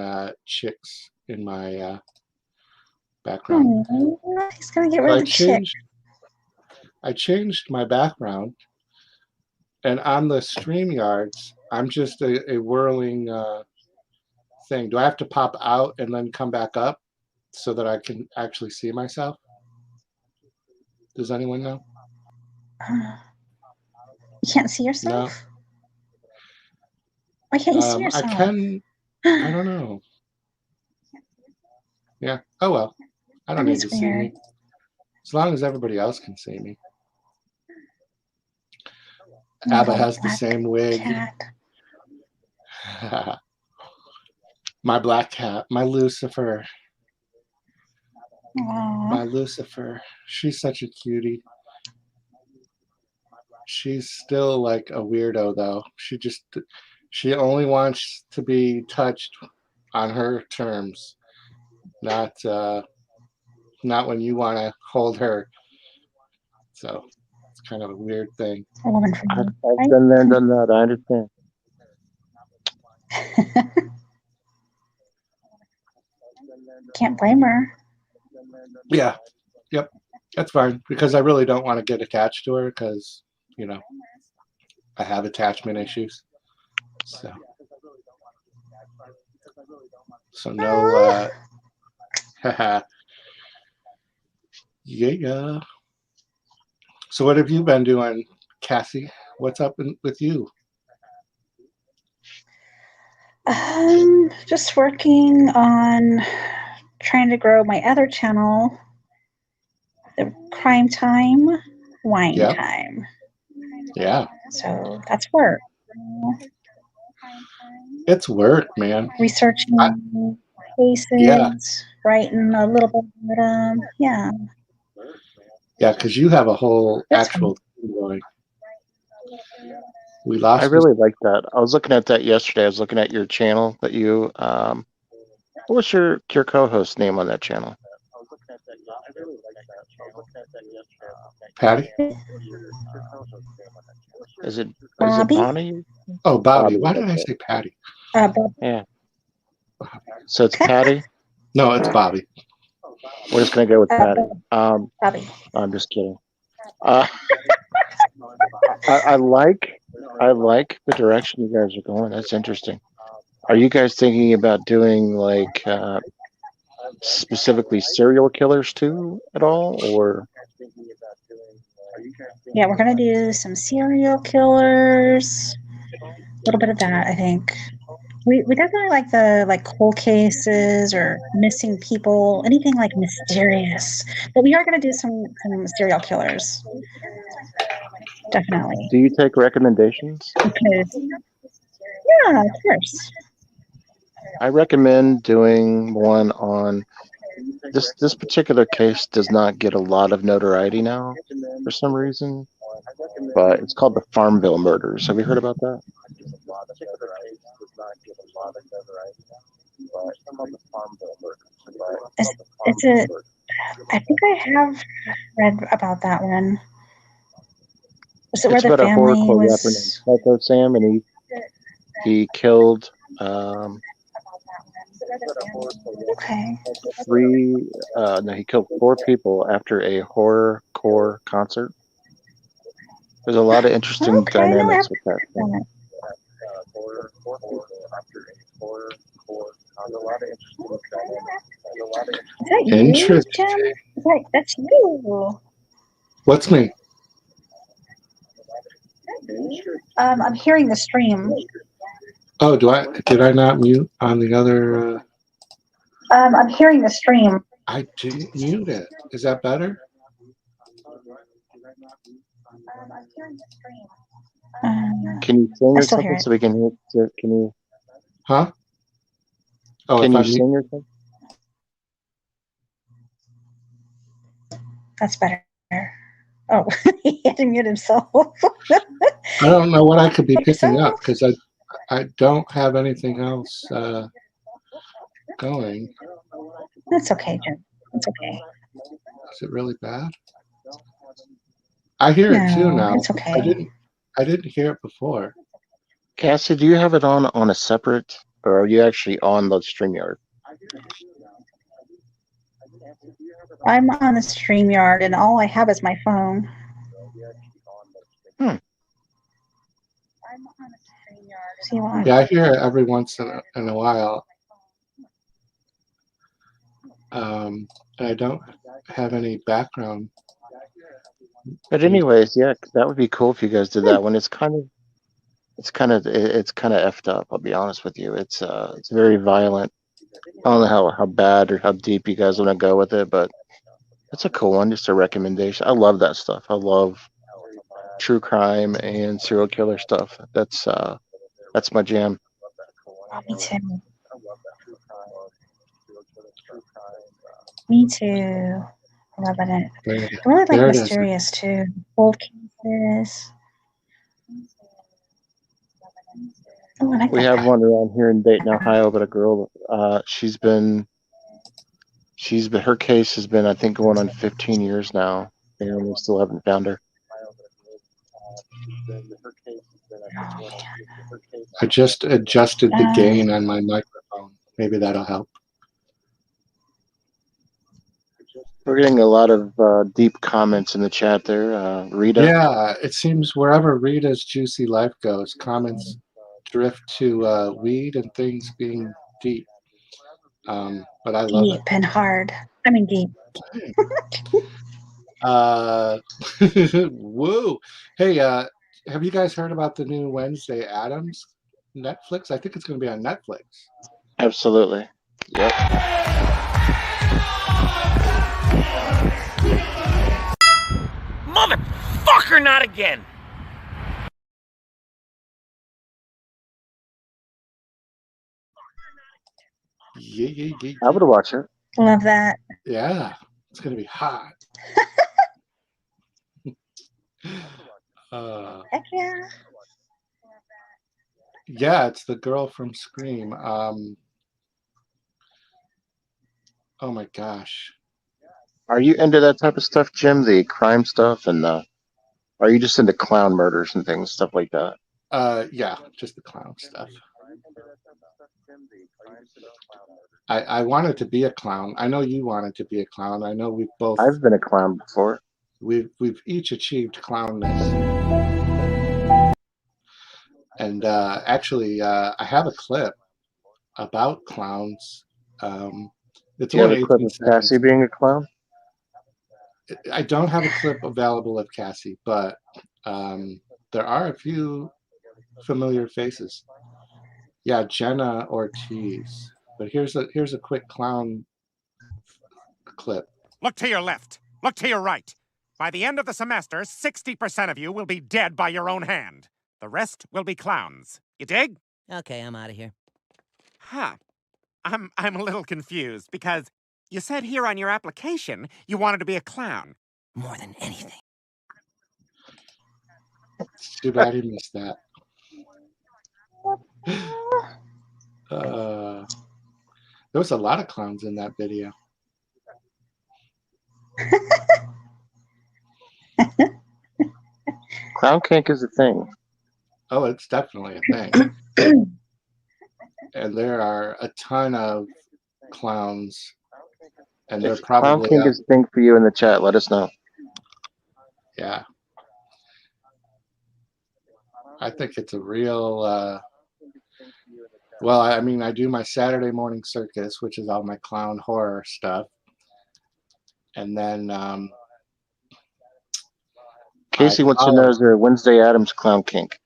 chicks in my background. He's gonna get rid of the chick. I changed my background, and on the StreamYards, I'm just a whirling thing. Do I have to pop out and then come back up so that I can actually see myself? Does anyone know? You can't see yourself? No. Why can't you see yourself? I can. I don't know. Yeah. Oh well. I don't need to see me. As long as everybody else can see me. Abba has the same wig. My black cat. My Lucifer. Aww. My Lucifer. She's such a cutie. She's still like a weirdo though. She only wants to be touched on her terms, not when you want to hold her. So it's kind of a weird thing. I've been there, done that. I understand. Can't blame her. Yeah. Yep. That's fine because I really don't want to get attached to her because, I have attachment issues. So no yeah. So what have you been doing, Cassie? What's up with you? Just working on trying to grow my other channel, the Crime Time, Wine Time. Yeah. So that's work. It's work, man. Researching cases, writing a little bit about them. Yeah. Yeah, because you have a whole actual thing going. I really like that. I was looking at that yesterday. I was looking at your channel that you what's your co-host name on that channel? Patty? Is it Bobby? Bonnie? Oh, Bobby. Why did I say Patty? Yeah. So it's Patty? No, it's Bobby. We're just gonna go with Patty. Bobby. I'm just kidding. I like the direction you guys are going. That's interesting. Are you guys thinking about doing like specifically serial killers too at all, or? Yeah, we're gonna do some serial killers. A little bit of that, I think. We definitely like the cold cases or missing people, anything like mysterious. But we are gonna do some serial killers. Definitely. Do you take recommendations? Because yeah, of course. I recommend doing one on this particular case. Does not get a lot of notoriety now for some reason, but it's called the Farmville murders. Have you heard about that? It's a. I think I have read about that one. Was it where It's the about a family horrorcore rapper named was? Psycho Sam, and he killed Okay. he killed 4 people after a horrorcore concert. There's a lot of interesting dynamics with that thing. Is that you, Interesting. Jim? That's you. What's me? I'm hearing the stream. Oh, did I not mute on the other? I'm hearing the stream. I didn't mute it. Is that better? Can you sing I or still hear something it. so we can hear? Can you? Huh? Oh, Can if you I sing or something? That's better. Oh, he had to mute himself. I don't know what I could be picking up because I don't have anything else going. That's okay, Jim. That's okay. Is it really bad? I hear it too No, now. it's okay. I didn't hear it before. Cassie, do you have it on a separate, or are you actually on the StreamYard? I'm on the StreamYard, and all I have is my phone. See why? Yeah, I hear it every once in a while. And I don't have any background. But anyways, yeah, that would be cool if you guys did that one. It's kind of effed up. I'll be honest with you. It's very violent. I don't know how bad or how deep you guys want to go with it, but it's a cool one. Just a recommendation. I love that stuff. I love true crime and serial killer stuff. That's my jam. Oh, me too. Me too. Loving it. I really like mysterious too. Cold cases. Oh, I like We that. have one around here in Dayton, Ohio, but a girl, her case has been, I think, going on 15 years now, and we still haven't found her. I just adjusted the gain on my microphone. Maybe that'll help. We're getting a lot of deep comments in the chat there. Rita? Yeah, it seems wherever Rita's Juicy Life goes, comments drift to weed and things being deep. But I love it. Deep and hard. I mean deep. Woo. Hey, have you guys heard about the new Wednesday Addams Netflix? I think it's going to be on Netflix. Absolutely. Yep. Motherfucker, not again! Yeah. I would watch it. Love that. Yeah, it's going to be hot. Heck yeah. Yeah, it's the girl from Scream. Oh my gosh. Are you into that type of stuff, Jim? The crime stuff, and are you just into clown murders and things, stuff like that? Yeah, just the clown stuff. I wanted to be a clown. I know you wanted to be a clown. I know we've both. I've been a clown before. We've each achieved clownness. And actually, I have a clip about clowns. It's Do you have only a clip 18 of seconds. Cassie being a clown? I don't have a clip available of Cassie, but there are a few familiar faces. Yeah, Jenna Ortiz. But here's a quick clown clip. Look to your left. Look to your right. By the end of the semester, 60% of you will be dead by your own hand. The rest will be clowns. You dig? Okay, I'm out of here. Huh. I'm a little confused because you said here on your application you wanted to be a clown. More than anything. It's too bad he missed that. There was a lot of clowns in that video. Clown kink is a thing. Oh, it's definitely a thing. And there are a ton of clowns, and they're If clown probably kink is a thing for you in the chat, let us know. Yeah. I think it's a real well, I mean, I do my Saturday morning circus, which is all my clown horror stuff. And then Casey wants to know, is there a Wednesday Addams clown kink?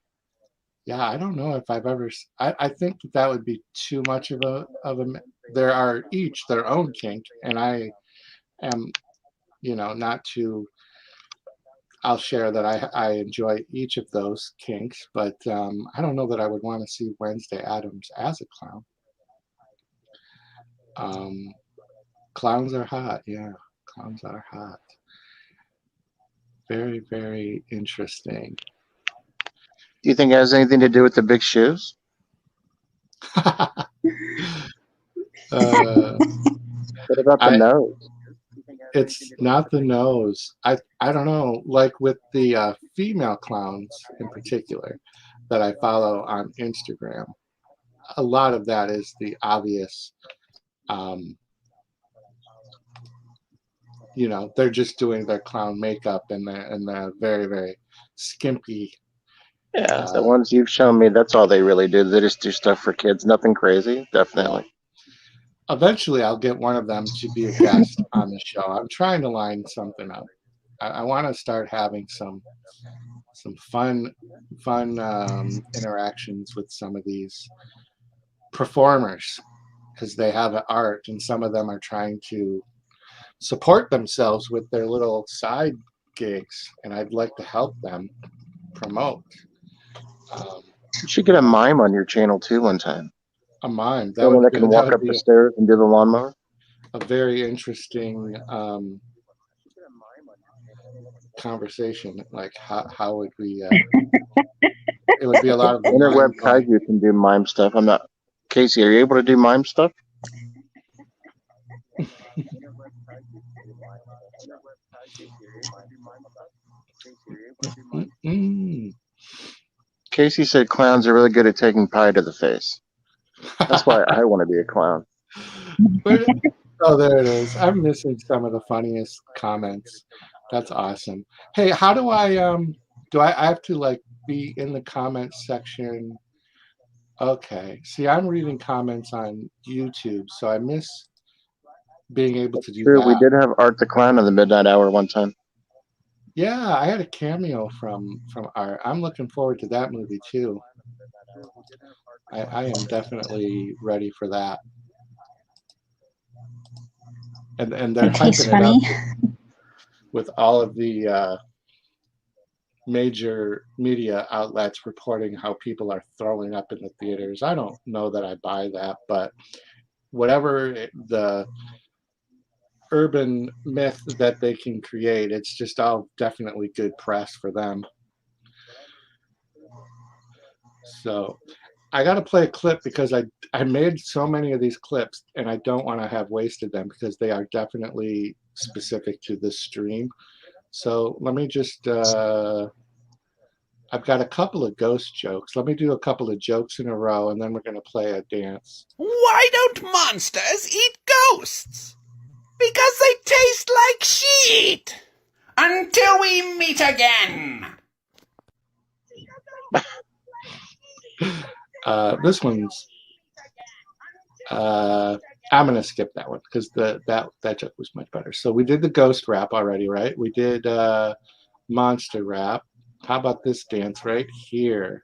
Yeah, I don't know if I've ever. I think that would be too much of a. There are each their own kink, and I am, not too. I'll share that I enjoy each of those kinks, but I don't know that I would want to see Wednesday Addams as a clown. Clowns are hot, yeah. Clowns are hot. Very, very interesting. Do you think it has anything to do with the big shoes? What about the nose? It's not the nose. I don't know. Like with the female clowns in particular that I follow on Instagram, a lot of that is the obvious. They're just doing their clown makeup and they're very, very skimpy. Yeah, the ones you've shown me, that's all they really do. They just do stuff for kids. Nothing crazy, definitely. Eventually, I'll get one of them to be a guest on the show. I'm trying to line something up. I want to start having some fun interactions with some of these performers because they have an art, and some of them are trying to support themselves with their little side gigs, and I'd like to help them promote. You should get a mime on your channel too one time. A mime. Someone that can walk up the stairs and do the lawnmower. A very interesting conversation. Like how would we? It would be a lot of Interweb Kaiju can do mime stuff. I'm not. Casey, are you able to do mime stuff? Casey said clowns are really good at taking pie to the face. That's why I want to be a clown. Oh, there it is. I'm missing some of the funniest comments. That's awesome. Hey, how do I have to be in the comments section? Okay. See, I'm reading comments on YouTube, so I miss being able to do that. We did have Art the Clown on the Midnight Hour one time. Yeah, I had a cameo from Art. I'm looking forward to that movie too. I am definitely ready for that. And they're hyping it up with all of the major media outlets reporting how people are throwing up in the theaters. I don't know that I buy that, but whatever the urban myth that they can create, it's just all definitely good press for them. So I got to play a clip because I made so many of these clips and I don't want to have wasted them because they are definitely specific to this stream. So let me just I've got a couple of ghost jokes. Let me do a couple of jokes in a row, and then we're going to play a dance. Why don't monsters eat ghosts? Because they taste like shit. Until we meet again. This one's. I'm going to skip that one because that joke was much better. So we did the ghost rap already, right? We did monster rap. How about this dance right here?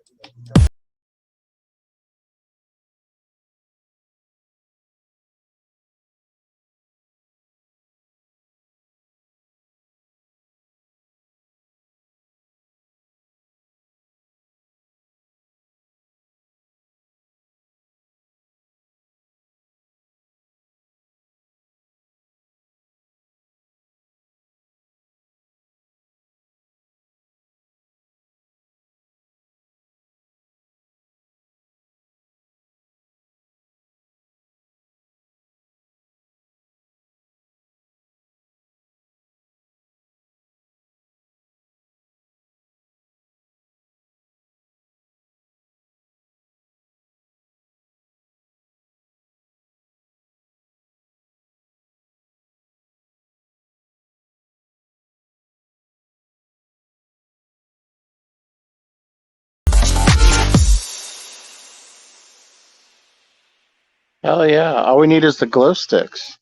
Hell yeah! All we need is the glow sticks.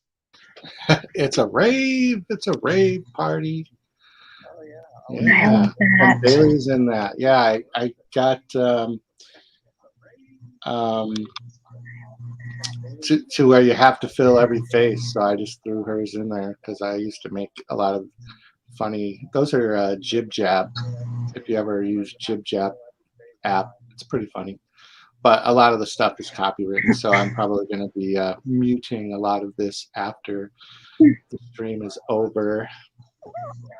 It's a rave. It's a rave party. I Yeah, love that. and Bailey's in that. Yeah, I got to where you have to fill every face, so I just threw hers in there because I used to make a lot of funny. Those are Jib Jab. If you ever use Jib Jab app, it's pretty funny. But a lot of the stuff is copywritten, so I'm probably going to be muting a lot of this after the stream is over.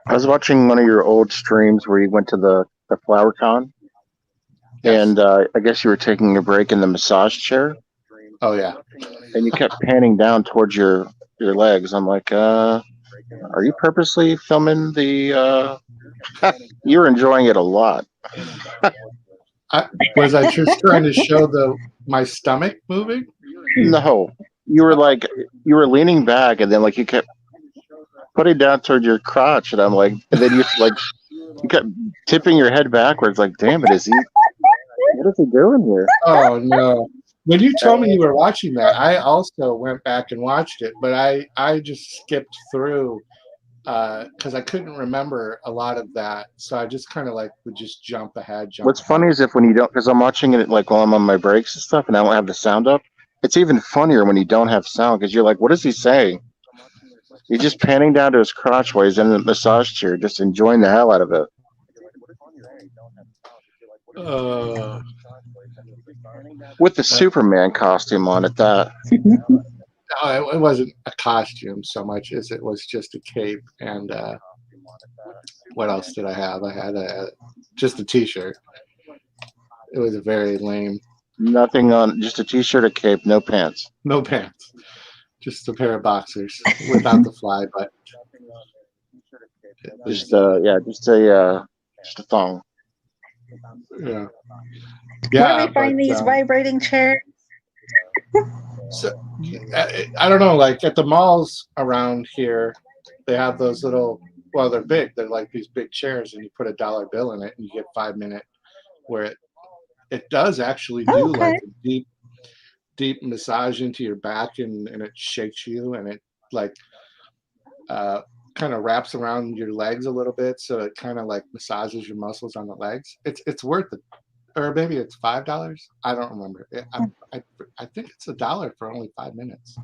I was watching one of your old streams where you went to the flower con, and I guess you were taking a break in the massage chair. Oh yeah. And you kept panning down towards your legs. I'm like, are you purposely filming the? You were enjoying it a lot. Was I just trying to show my stomach moving? No, you were leaning back, and then like you kept putting down toward your crotch, and I'm like, and then you kept tipping your head backwards, like, damn it, what is he doing here? Oh no! When you told me you were watching that, I also went back and watched it, but I just skipped through because I couldn't remember a lot of that, so I just kind of would just jump ahead. What's funny is if when you don't, because I'm watching it like while I'm on my breaks and stuff, and I don't have the sound up. It's even funnier when you don't have sound because you're like, what is he saying? He's just panning down to his crotch while he's in the massage chair, just enjoying the hell out of it. With the Superman costume on at that. No, it wasn't a costume so much as it was just a cape and what else did I have? I had just a t-shirt. It was very lame. Nothing on, just a t-shirt, a cape, no pants. No pants. Just a pair of boxers without the fly button. Just a thong. Yeah. Where do we find these vibrating chairs? So I don't know, like at the malls around here, they have those little, well, they're big. They're like these big chairs, and you put a dollar bill in it, and you get 5 minute, where it does actually do like a deep massage into your back, and it shakes you, and it like kind of wraps around your legs a little bit, so it kind of like massages your muscles on the legs. It's worth it. Or maybe it's $5. I don't remember. I think it's $1 for only 5 minutes.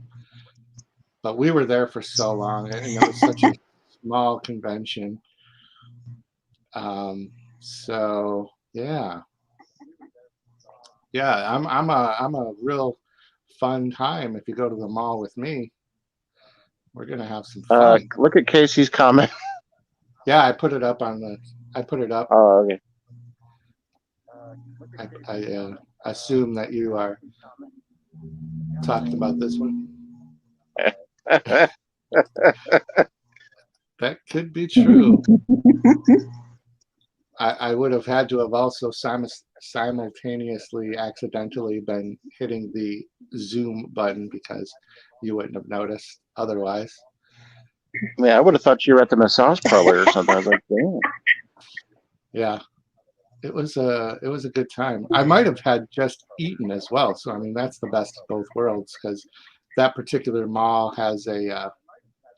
But we were there for so long, and it was such a small convention. So yeah, I'm a real fun time if you go to the mall with me. We're gonna have some fun. Look at Casey's comment. Yeah, I put it up on the. I put it up. Oh, okay. I assume that you are talking about this one. That could be true. I would have had to have also simultaneously accidentally been hitting the zoom button because you wouldn't have noticed otherwise. I would have thought you were at the massage parlor or something. I was like, damn. Yeah, it was a good time. I might have had just eaten as well. So I mean, that's the best of both worlds because that particular mall has a,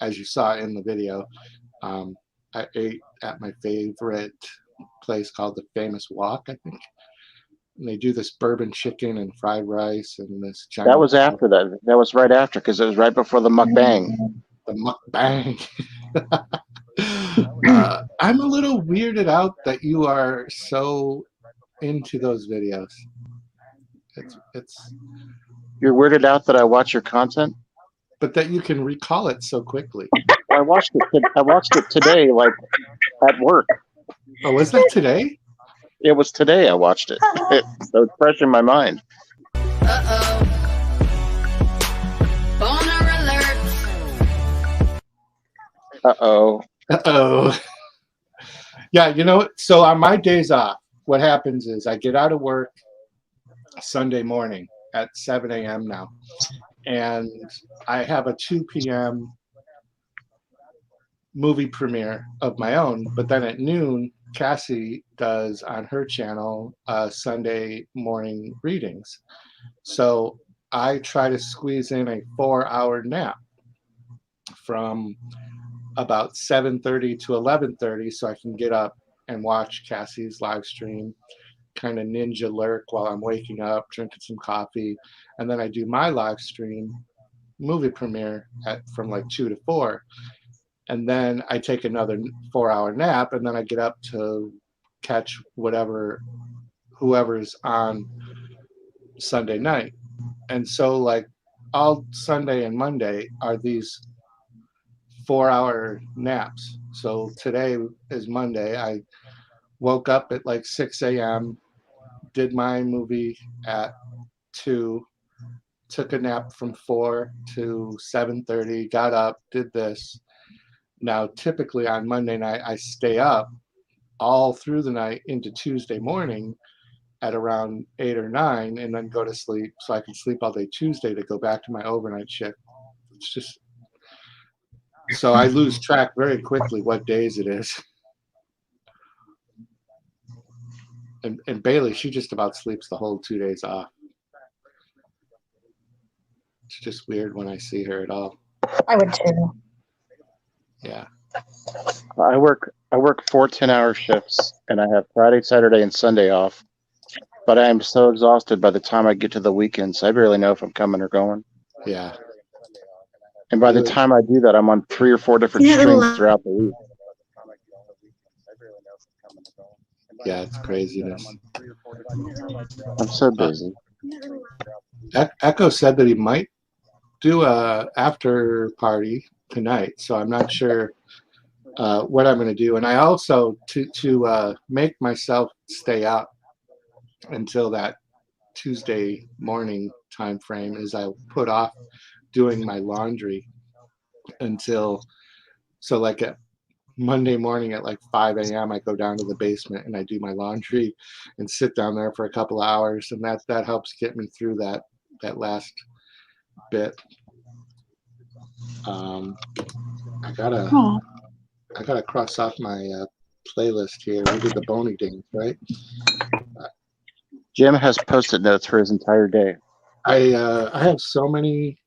as you saw in the video, I ate at my favorite place called the Famous Walk, I think. And they do this bourbon chicken and fried rice and this giant. That was after that. That was right after because it was right before the mukbang. The mukbang. I'm a little weirded out that you are so into those videos. It's. You're weirded out that I watch your content, but that you can recall it so quickly. I watched it today, like at work. Oh, was that today? It was today. I watched it. So it's fresh in my mind. Boner alert. Uh-oh. Yeah, you know, so on my days off, what happens is I get out of work Sunday morning at 7 a.m. now, and I have a 2 p.m. movie premiere of my own, but then at noon, Cassie does on her channel Sunday morning readings. So I try to squeeze in a 4-hour nap from about 7:30 to 11:30 so I can get up and watch Cassie's live stream, kind of ninja lurk while I'm waking up, drinking some coffee, and then I do my live stream movie premiere from like 2 to 4. And then I take another 4-hour nap, and then I get up to catch whoever's on Sunday night. And so like all Sunday and Monday are these 4-hour naps. So today is Monday. I woke up at like 6 a.m., did my movie at 2, took a nap from 4 to 7:30, got up, did this. Now, typically on Monday night, I stay up all through the night into Tuesday morning at around 8 or 9 and then go to sleep so I can sleep all day Tuesday to go back to my overnight shift. It's just, so I lose track very quickly what days it is. And Bailey, she just about sleeps the whole 2 days off. It's just weird when I see her at all. I would too. Yeah. I work 4 10-hour shifts, and I have Friday, Saturday, and Sunday off. But I am so exhausted by the time I get to the weekends, I barely know if I'm coming or going. Yeah. And by the time I do that, I'm on 3 or 4 different streams throughout the week. Yeah, it's craziness. I'm so busy. Echo said that he might do a after party tonight, so I'm not sure what I'm going to do. And I also to make myself stay up until that Tuesday morning time frame is I put off doing my laundry until, so like at Monday morning at like 5 a.m. I go down to the basement and I do my laundry and sit down there for a couple of hours, and that helps get me through that last bit. I gotta cross off my playlist here. We did the Boney Dings, right? Jim has Post-it notes for his entire day. I have so many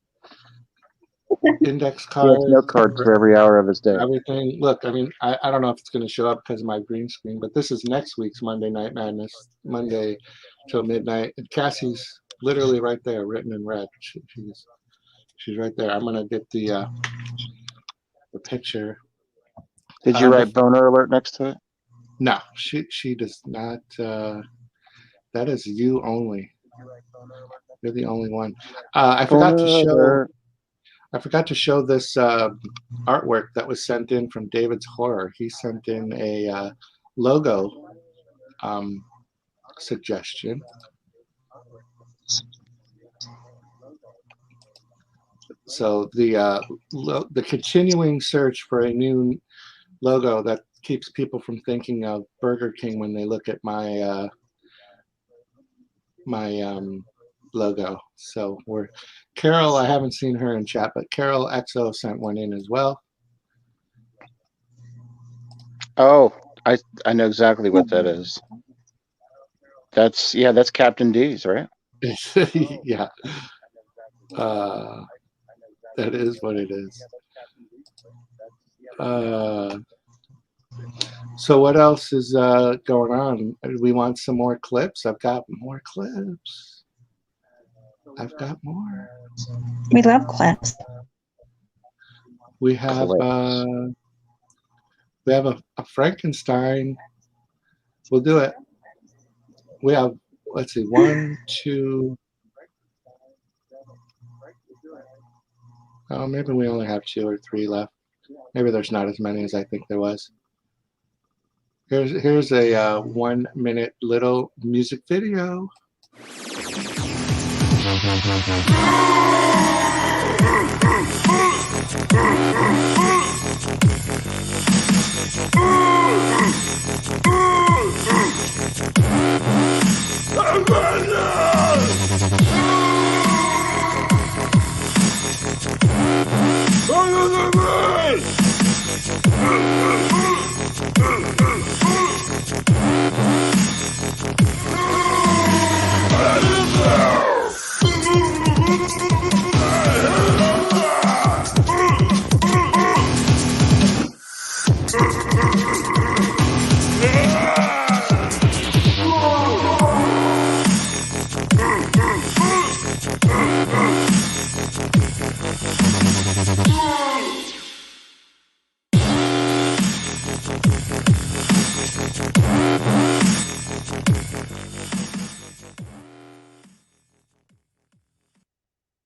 index cards. He has note cards for every hour of his day. Everything. Look, I mean, I don't know if it's going to show up because of my green screen, but this is next week's Monday Night Madness, Monday till midnight. And Cassie's literally right there, written in red. She's right there. I'm gonna get the picture. Did you write boner alert next to it? No, she does not. That is you only. You're the only one. I forgot to show this artwork that was sent in from David's Horror. He sent in a logo suggestion. So the continuing search for a new logo that keeps people from thinking of Burger King when they look at my logo. So Carol, I haven't seen her in chat, but Carol XO sent one in as well. Oh, I know exactly what that is. That's Captain D's, right? Yeah. That is what it is. So what else is going on? We want some more clips? I've got more clips. I've got more. We love clips. We have a Frankenstein. We'll do it. We have, let's see, 1, 2. Oh, maybe we only have 2 or 3 left. Maybe there's not as many as I think there was. Here's a 1 minute little music video.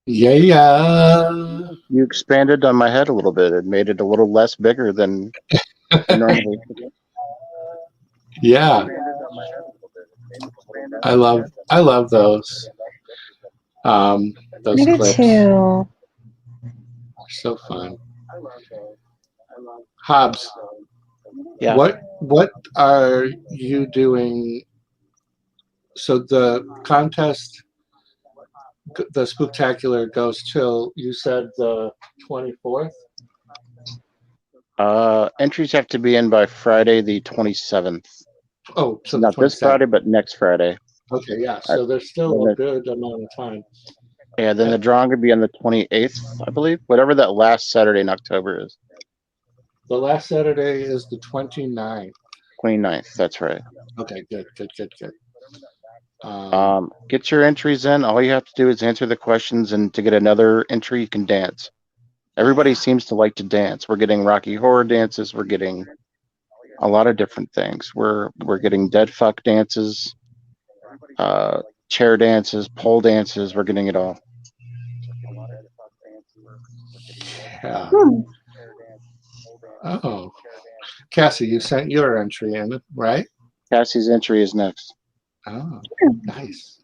Yeah. You expanded on my head a little bit. It made it a little less bigger than normally. Yeah. I love those. Those Me clips too. are so fun. Hobbs, Yeah. what are you doing? So the contest, the Spooktacular goes till, you said, the 24th? Entries have to be in by Friday the 27th. Oh, so not this Friday, but next Friday. Okay, yeah. So there's still a good amount of time. Yeah, then the drawing would be on the 28th, I believe. Whatever that last Saturday in October is. The last Saturday is the 29th. 29th, that's right. Okay, good. Get your entries in. All you have to do is answer the questions, and to get another entry, you can dance. Everybody seems to like to dance. We're getting Rocky Horror dances. We're getting a lot of different things. We're getting dead fuck dances, chair dances, pole dances. We're getting it all. Yeah. Oh, Cassie, you sent your entry in, right? Cassie's entry is next. Oh, nice.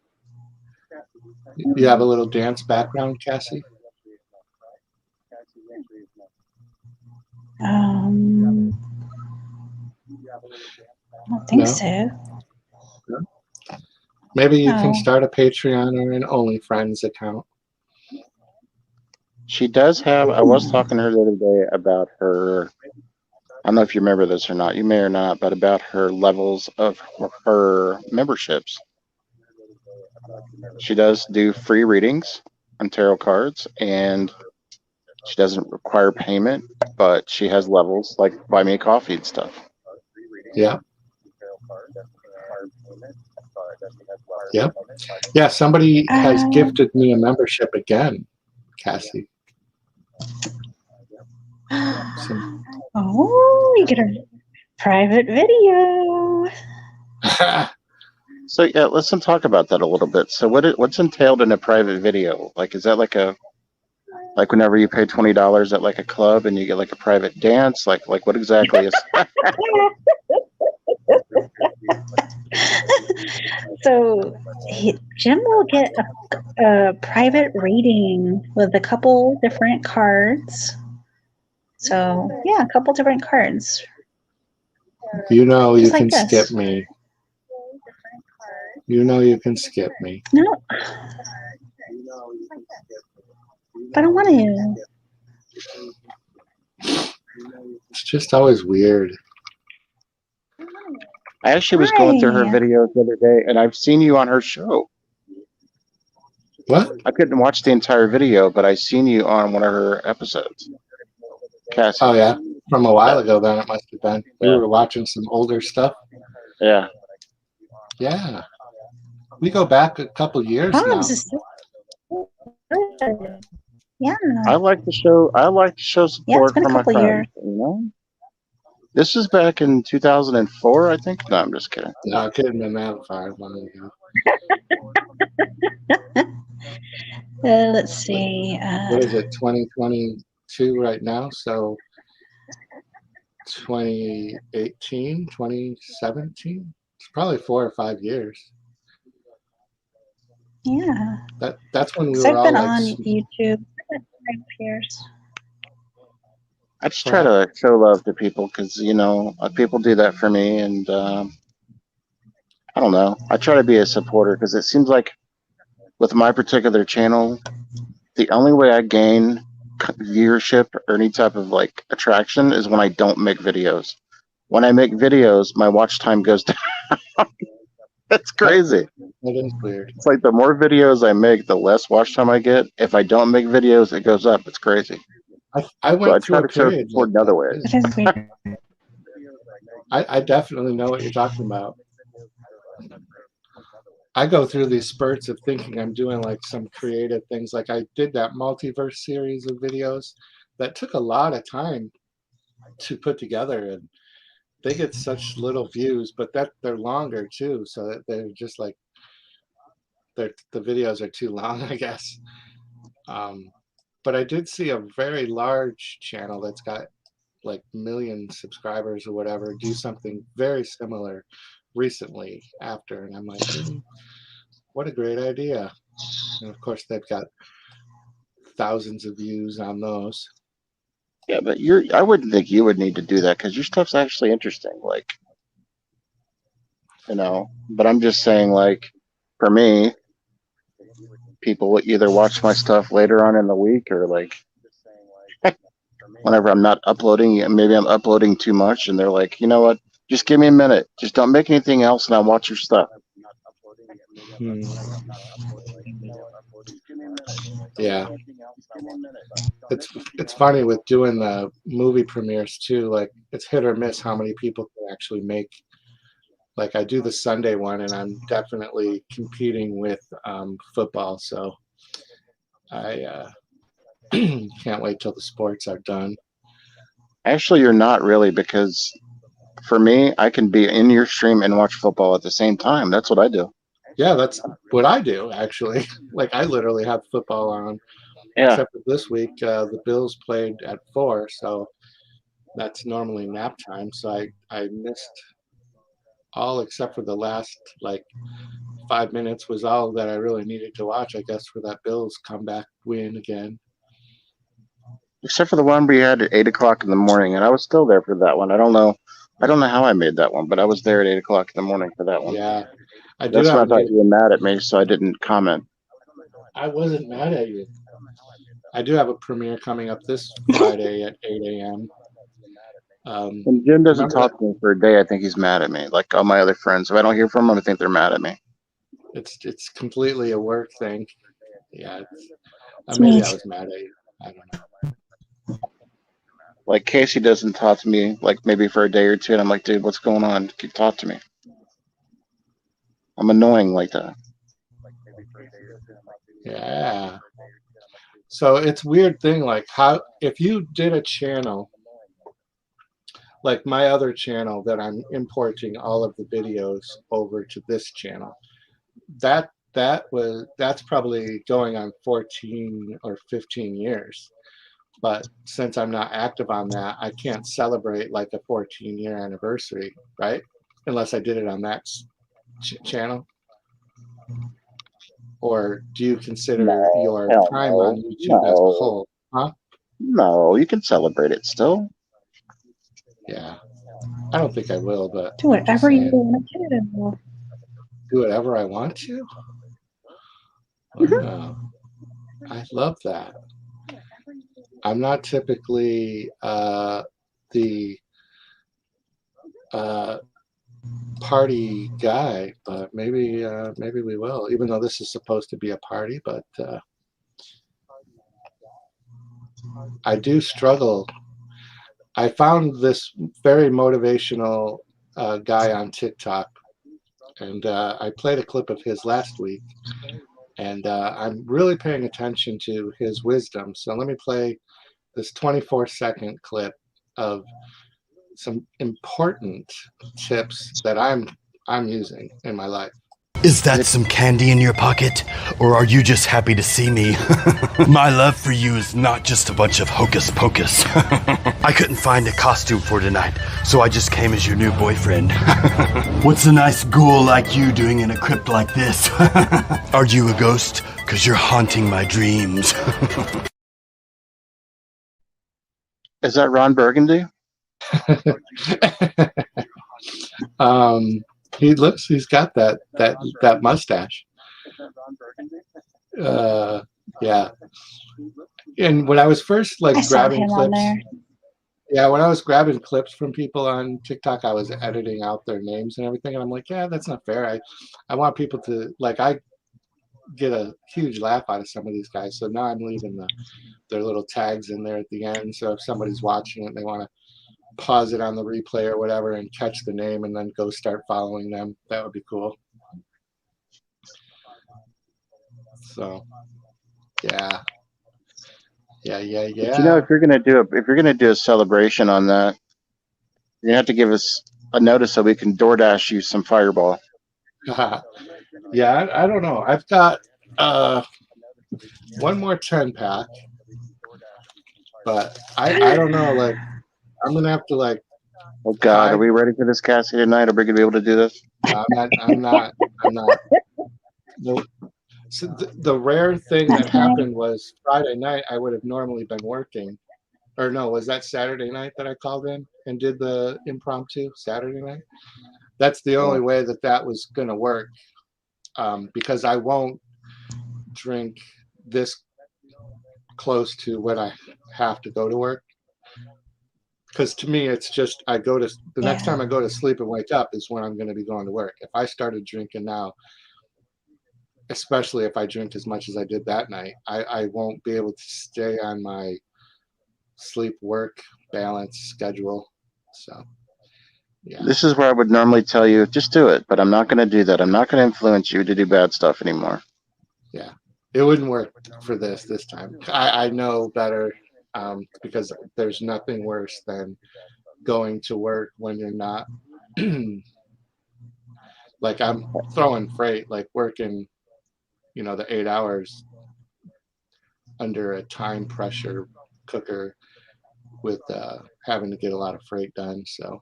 You have a little dance background, Cassie? I don't think so. No? Maybe you can No. start a Patreon or an OnlyFriends account. She does have, I was talking to her the other day about her, I don't know if you remember this or not, you may or not, but about her levels of her memberships. She does do free readings on tarot cards, and she doesn't require payment, but she has levels like buy me a coffee and stuff. Yeah. Yep. Yeah, somebody has gifted me a membership again, Cassie. Oh, you get a private video. So yeah, let's talk about that a little bit. So what's entailed in a private video? Like, is that like whenever you pay $20 at like a club and you get like a private dance? Like what exactly is? So Jim will get a private reading with a couple different cards. So yeah, a couple different cards. You know you Just like can this. skip me. You know you can skip me. No. But I don't want to. It's just always weird. I actually was going through her Why? videos the other day, and I've seen you on her show. What? I couldn't watch the entire video, but I seen you on one of her episodes. Cassie. Oh yeah, from a while ago. Then it must have been. We Yeah. were watching some older stuff. Yeah. Yeah, we go back a couple years now. Bob's is so good. Yeah. I like the show. I like to show Yeah, it's support been a for my couple friends. years. You know, this is back in 2004, I think. No, I'm just kidding. No, it couldn't have been that far long ago. Let's see. What is it? 2022 right now. So 2018, 2017. It's probably 4 or 5 years. Yeah. That's when we So were I've all been like. on YouTube for 5 years. I just try to show love to people because people do that for me, and I don't know. I try to be a supporter because it seems like with my particular channel, the only way I gain viewership or any type of like attraction is when I don't make videos. When I make videos, my watch time goes down. That's crazy. That is weird. It's like the more videos I make, the less watch time I get. If I don't make videos, it goes up. It's crazy. I went So I through try a to show period support like in other that. ways. I definitely know what you're talking about. I go through these spurts of thinking I'm doing like some creative things. Like I did that multiverse series of videos that took a lot of time to put together, and they get such little views, but they're longer too, so that they're just like the videos are too long, I guess. But I did see a very large channel that's got like 1 million subscribers or whatever do something very similar recently after, and I'm like, what a great idea. And of course they've got thousands of views on those. Yeah, but I wouldn't think you would need to do that because your stuff's actually interesting. Like, but I'm just saying, like, for me, people will either watch my stuff later on in the week or like whenever I'm not uploading, maybe I'm uploading too much and they're like, you know what, just give me a minute. Just don't make anything else and I'll watch your stuff. Yeah. It's funny with doing the movie premieres too, like it's hit or miss how many people can actually make. Like I do the Sunday one and I'm definitely competing with football, so I can't wait till the sports are done. Actually, you're not really, because for me, I can be in your stream and watch football at the same time. That's what I do. Yeah, that's what I do actually. Like I literally have football on. Yeah. Except for this week, the Bills played at 4, so that's normally nap time. So I missed all except for the last like 5 minutes was all that I really needed to watch, I guess, for that Bills comeback win again. Except for the one we had at 8 o'clock in the morning, and I was still there for that one. I don't know how I made that one, but I was there at 8 o'clock in the morning for that one. Yeah, That's why I thought you were mad at me, so I didn't comment. I wasn't mad at you. I do have a premiere coming up this Friday at 8 a.m. When Jim doesn't talk to me for a day, I think he's mad at me. Like all my other friends, if I don't hear from them, I think they're mad at me. It's completely a work thing. Yeah, maybe I was mad at you. I don't know. Like Casey doesn't talk to me, like maybe for a day or two, and I'm like, dude, what's going on? Talk to me. I'm annoying like that. Yeah. So it's weird thing, like how if you did a channel like my other channel that I'm importing all of the videos over to this channel, that's probably going on 14 or 15 years. But since I'm not active on that, I can't celebrate like a 14-year anniversary, right? Unless I did it on that channel. Or do you consider your time on YouTube as a whole? Huh? No, you can celebrate it still. Yeah. I don't think I will, but Do whatever you want to do. do whatever I want to. Wow. I love that. I'm not typically the party guy, but maybe we will. Even though this is supposed to be a party, but I do struggle. I found this very motivational guy on TikTok, and I played a clip of his last week, and I'm really paying attention to his wisdom. So let me play this 24-second clip of some important tips that I'm using in my life. Is that some candy in your pocket, or are you just happy to see me? My love for you is not just a bunch of hocus pocus. I couldn't find a costume for tonight, so I just came as your new boyfriend. What's a nice ghoul like you doing in a crypt like this? Are you a ghost? 'Cause you're haunting my dreams. Is that Ron Burgundy? He's got that mustache. Yeah. And when I was first I saw grabbing him on clips, there. yeah, when I was grabbing clips from people on TikTok, I was editing out their names and everything, and I'm like, yeah, that's not fair. I want people to I get a huge laugh out of some of these guys, so now I'm leaving their little tags in there at the end. So if somebody's watching it and they want to pause it on the replay or whatever and catch the name and then go start following them, that would be cool. So yeah. But you know, if you're gonna do a celebration on that, you're gonna have to give us a notice so we can DoorDash you some Fireball. Yeah, I don't know. I've got one more 10-pack, but I don't know. I'm gonna have to Oh God, are we ready for this, Cassie, tonight? Are we gonna be able to do this? I'm not. So the rare thing that happened was Friday night. I would have normally been working, or no, was that Saturday night that I called in and did the impromptu Saturday night? That's the only way that was gonna work, because I won't drink this close to when I have to go to work. Because to me, it's just the next time I go to sleep and wake up is when I'm going to be going to work. If I started drinking now, especially if I drink as much as I did that night, I won't be able to stay on my sleep work balance schedule. So, yeah. This is where I would normally tell you, just do it, but I'm not going to do that. I'm not going to influence you to do bad stuff anymore. Yeah, it wouldn't work for this time. I know better. Because there's nothing worse than going to work when you're not I'm throwing freight, working, the 8 hours under a time pressure cooker with having to get a lot of freight done. So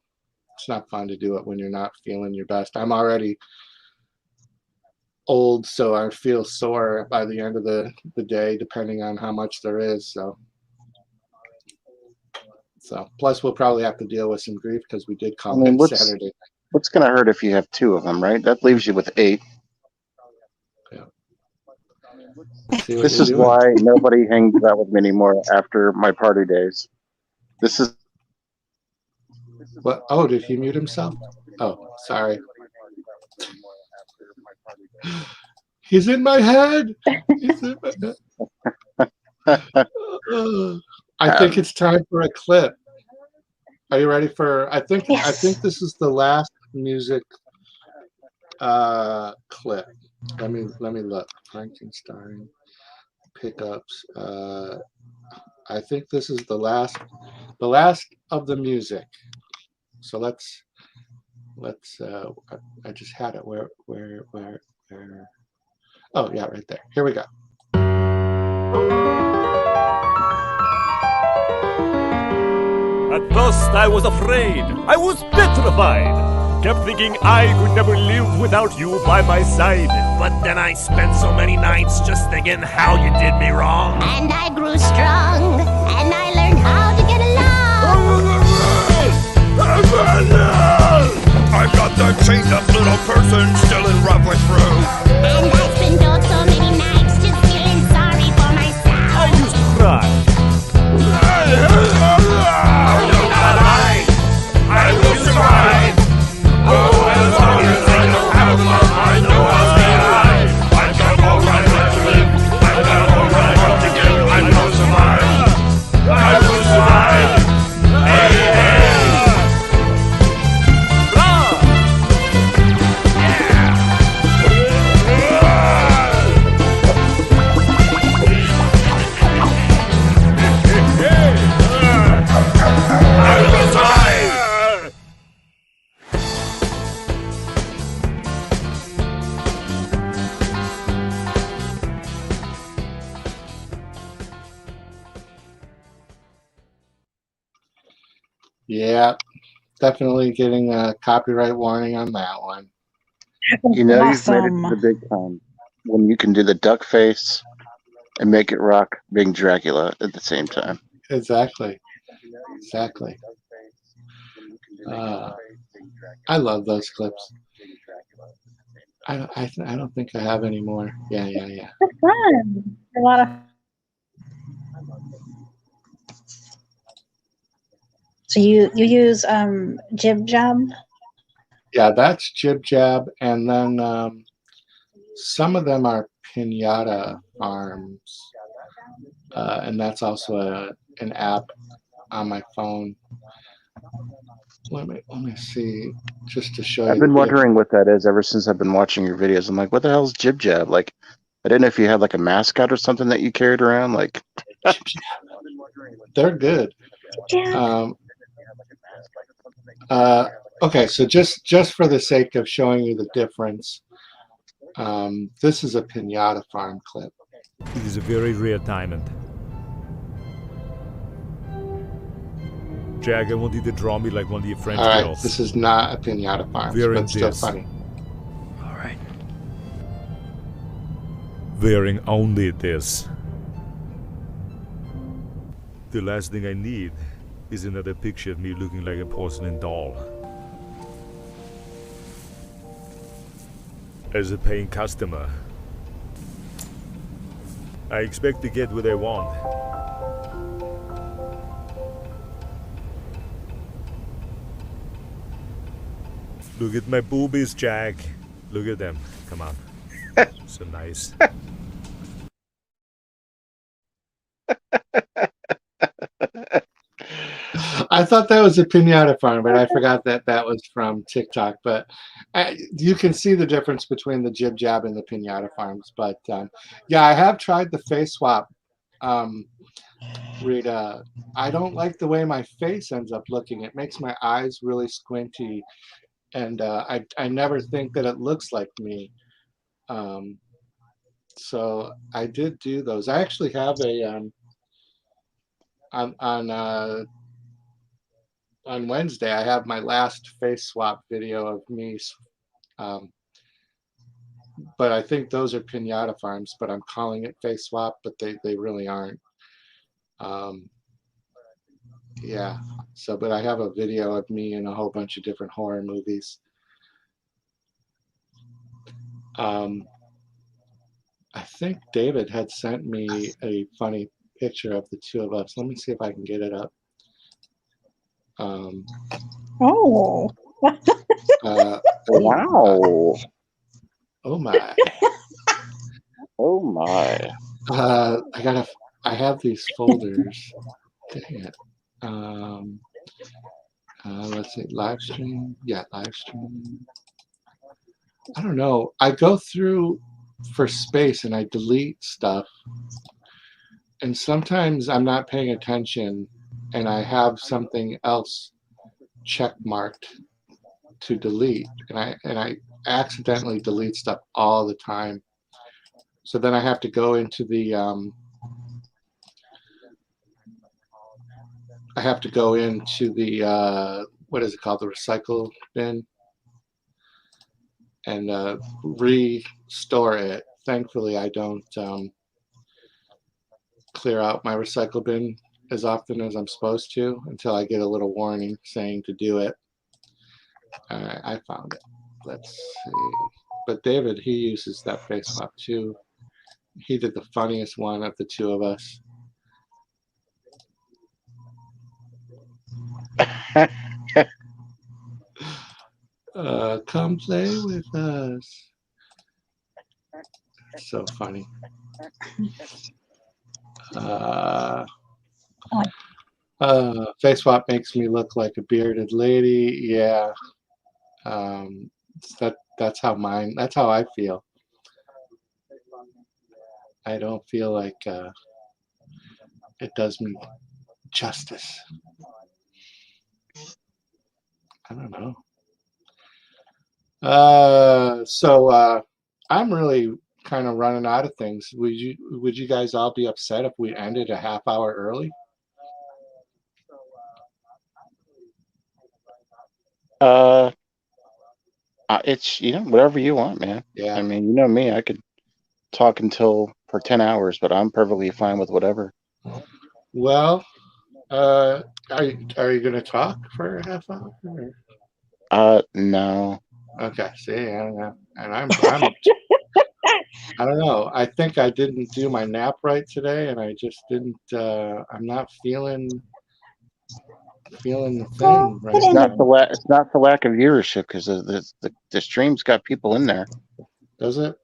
it's not fun to do it when you're not feeling your best. I'm already old, so I feel sore by the end of the day, depending on how much there is. So plus we'll probably have to deal with some grief because we did call it Saturday. What's going to hurt if you have 2 of them, right? That leaves you with 8. Yeah. This is why nobody hangs out with me anymore after my party days. This is. What? Oh, did he mute himself? Oh, sorry. He's in my head. He's in my head. I think it's time for a clip. Are you ready for? I think this is the last music clip. Let me look. Frankenstein pickups. I think this is the last of the music. So let's. I just had it. Where? Oh yeah, right there. Here we go. At first I was afraid, I was petrified. Kept thinking I could never live without you by my side. But then I spent so many nights just thinking how you did me wrong. And I grew strong, and I learned how to get along. Yeah, definitely getting a copyright warning on that one. You know, you've made it Awesome. to the big time when you can do the duck face and make it rock being Dracula at the same time. Exactly. I love those clips. I don't think I have any more. Yeah. That's fun. A lot of. So you use Jib Jab? Yeah, that's Jib Jab, and then some of them are Pinata Farms, and that's also an app on my phone. Let me see, just to show I've you. been wondering what that is ever since I've been watching your videos. I'm like, what the hell is Jib Jab? Like, I didn't know if you had like a mascot or something that you carried around. Like, They're good. Okay, so just for the sake of showing you the difference, this is a Pinata Farm clip. It is a very rare diamond. Jack, I want you to draw me like one of your French All right, girls. this is not a Pinata Farm, Wearing but still this. funny. Wearing only this. The last thing I need is another picture of me looking like a porcelain doll. As a paying customer, I expect to get what I want. Look at my boobies, Jack. Look at them. Come on. So nice. I thought that was a Pinata Farm, but I forgot that that was from TikTok. But you can see the difference between the Jib Jab and the Pinata Farms. But yeah, I have tried the face swap. Rita, I don't like the way my face ends up looking. It makes my eyes really squinty, and I never think that it looks like me. So I did do those. I actually have a on Wednesday. I have my last face swap video of me, but I think those are Pinata Farms. But I'm calling it face swap, but they really aren't. Yeah. So, but I have a video of me in a whole bunch of different horror movies. I think David had sent me a funny picture of the two of us. Let me see if I can get it up. Oh. Wow. Oh my. Oh my. I have these folders. Dang it. Let's see, live stream. Yeah, live stream. I don't know. I go through for space and I delete stuff. And sometimes I'm not paying attention and I have something else check marked to delete. And I accidentally delete stuff all the time. So then I have to go into the what is it called, the recycle bin, and restore it. Thankfully, I don't clear out my recycle bin as often as I'm supposed to until I get a little warning saying to do it. All right, I found it. Let's see. But David, he uses that face swap too. He did the funniest one of the two of us. Come play with us. So funny. Face swap makes me look like a bearded lady. Yeah. That's how I feel. I don't feel like it does me justice. I don't know. So I'm really kind of running out of things. Would you guys all be upset if we ended a half hour early? It's whatever you want, man. Yeah. I mean, you know me. I could talk for 10 hours, but I'm perfectly fine with whatever. Well, are you gonna talk for a half hour? No. Okay. See, I don't know, and I'm I don't know. I think I didn't do my nap right today, and I just didn't. I'm not feeling the thing right It's not now. the lack of viewership because the stream's got people in there. Does it?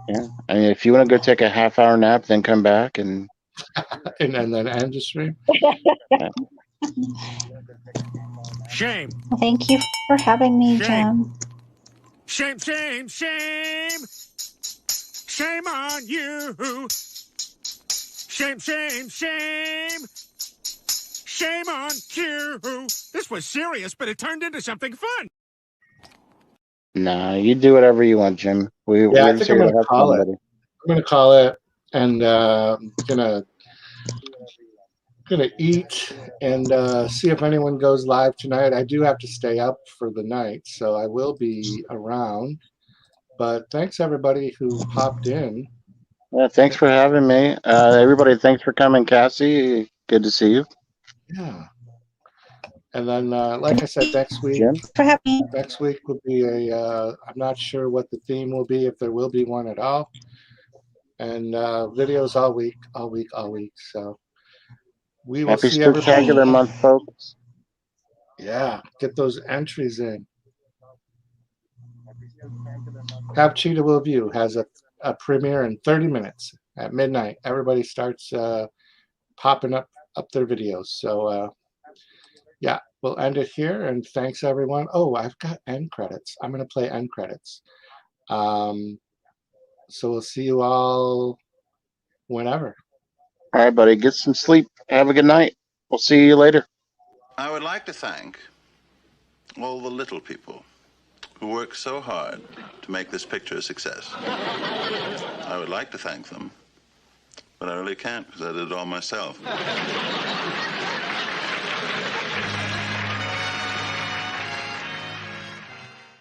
Yeah. I mean, if you want to go take a half-hour nap, then come back and and then end the stream. Shame. Thank you for having me, Jim. Shame, shame, shame. Shame on you. Shame, shame, shame. Shame on you. This was serious, but it turned into something fun. Nah, you do whatever you want, Jim. Yeah, We're I just think I'm here to gonna have call fun, it. buddy. I'm gonna call it, and gonna eat and see if anyone goes live tonight. I do have to stay up for the night, so I will be around. But thanks everybody who popped in. Yeah, thanks for having me. Everybody, thanks for coming, Cassie. Good to see you. Yeah. And then, like I said, next week. Jim? Next week will be I'm not sure what the theme will be, if there will be one at all. And videos all week. So we will Happy see everybody. Spectacular Month, folks. Yeah, get those entries in. Have Cheetah Will View has a premiere in 30 minutes at midnight. Everybody starts popping up their videos. So yeah, we'll end it here, and thanks everyone. Oh, I've got end credits. I'm gonna play end credits. So we'll see you all whenever. All right, buddy. Get some sleep. Have a good night. We'll see you later. I would like to thank all the little people who work so hard to make this picture a success. I would like to thank them, but I really can't because I did it all myself.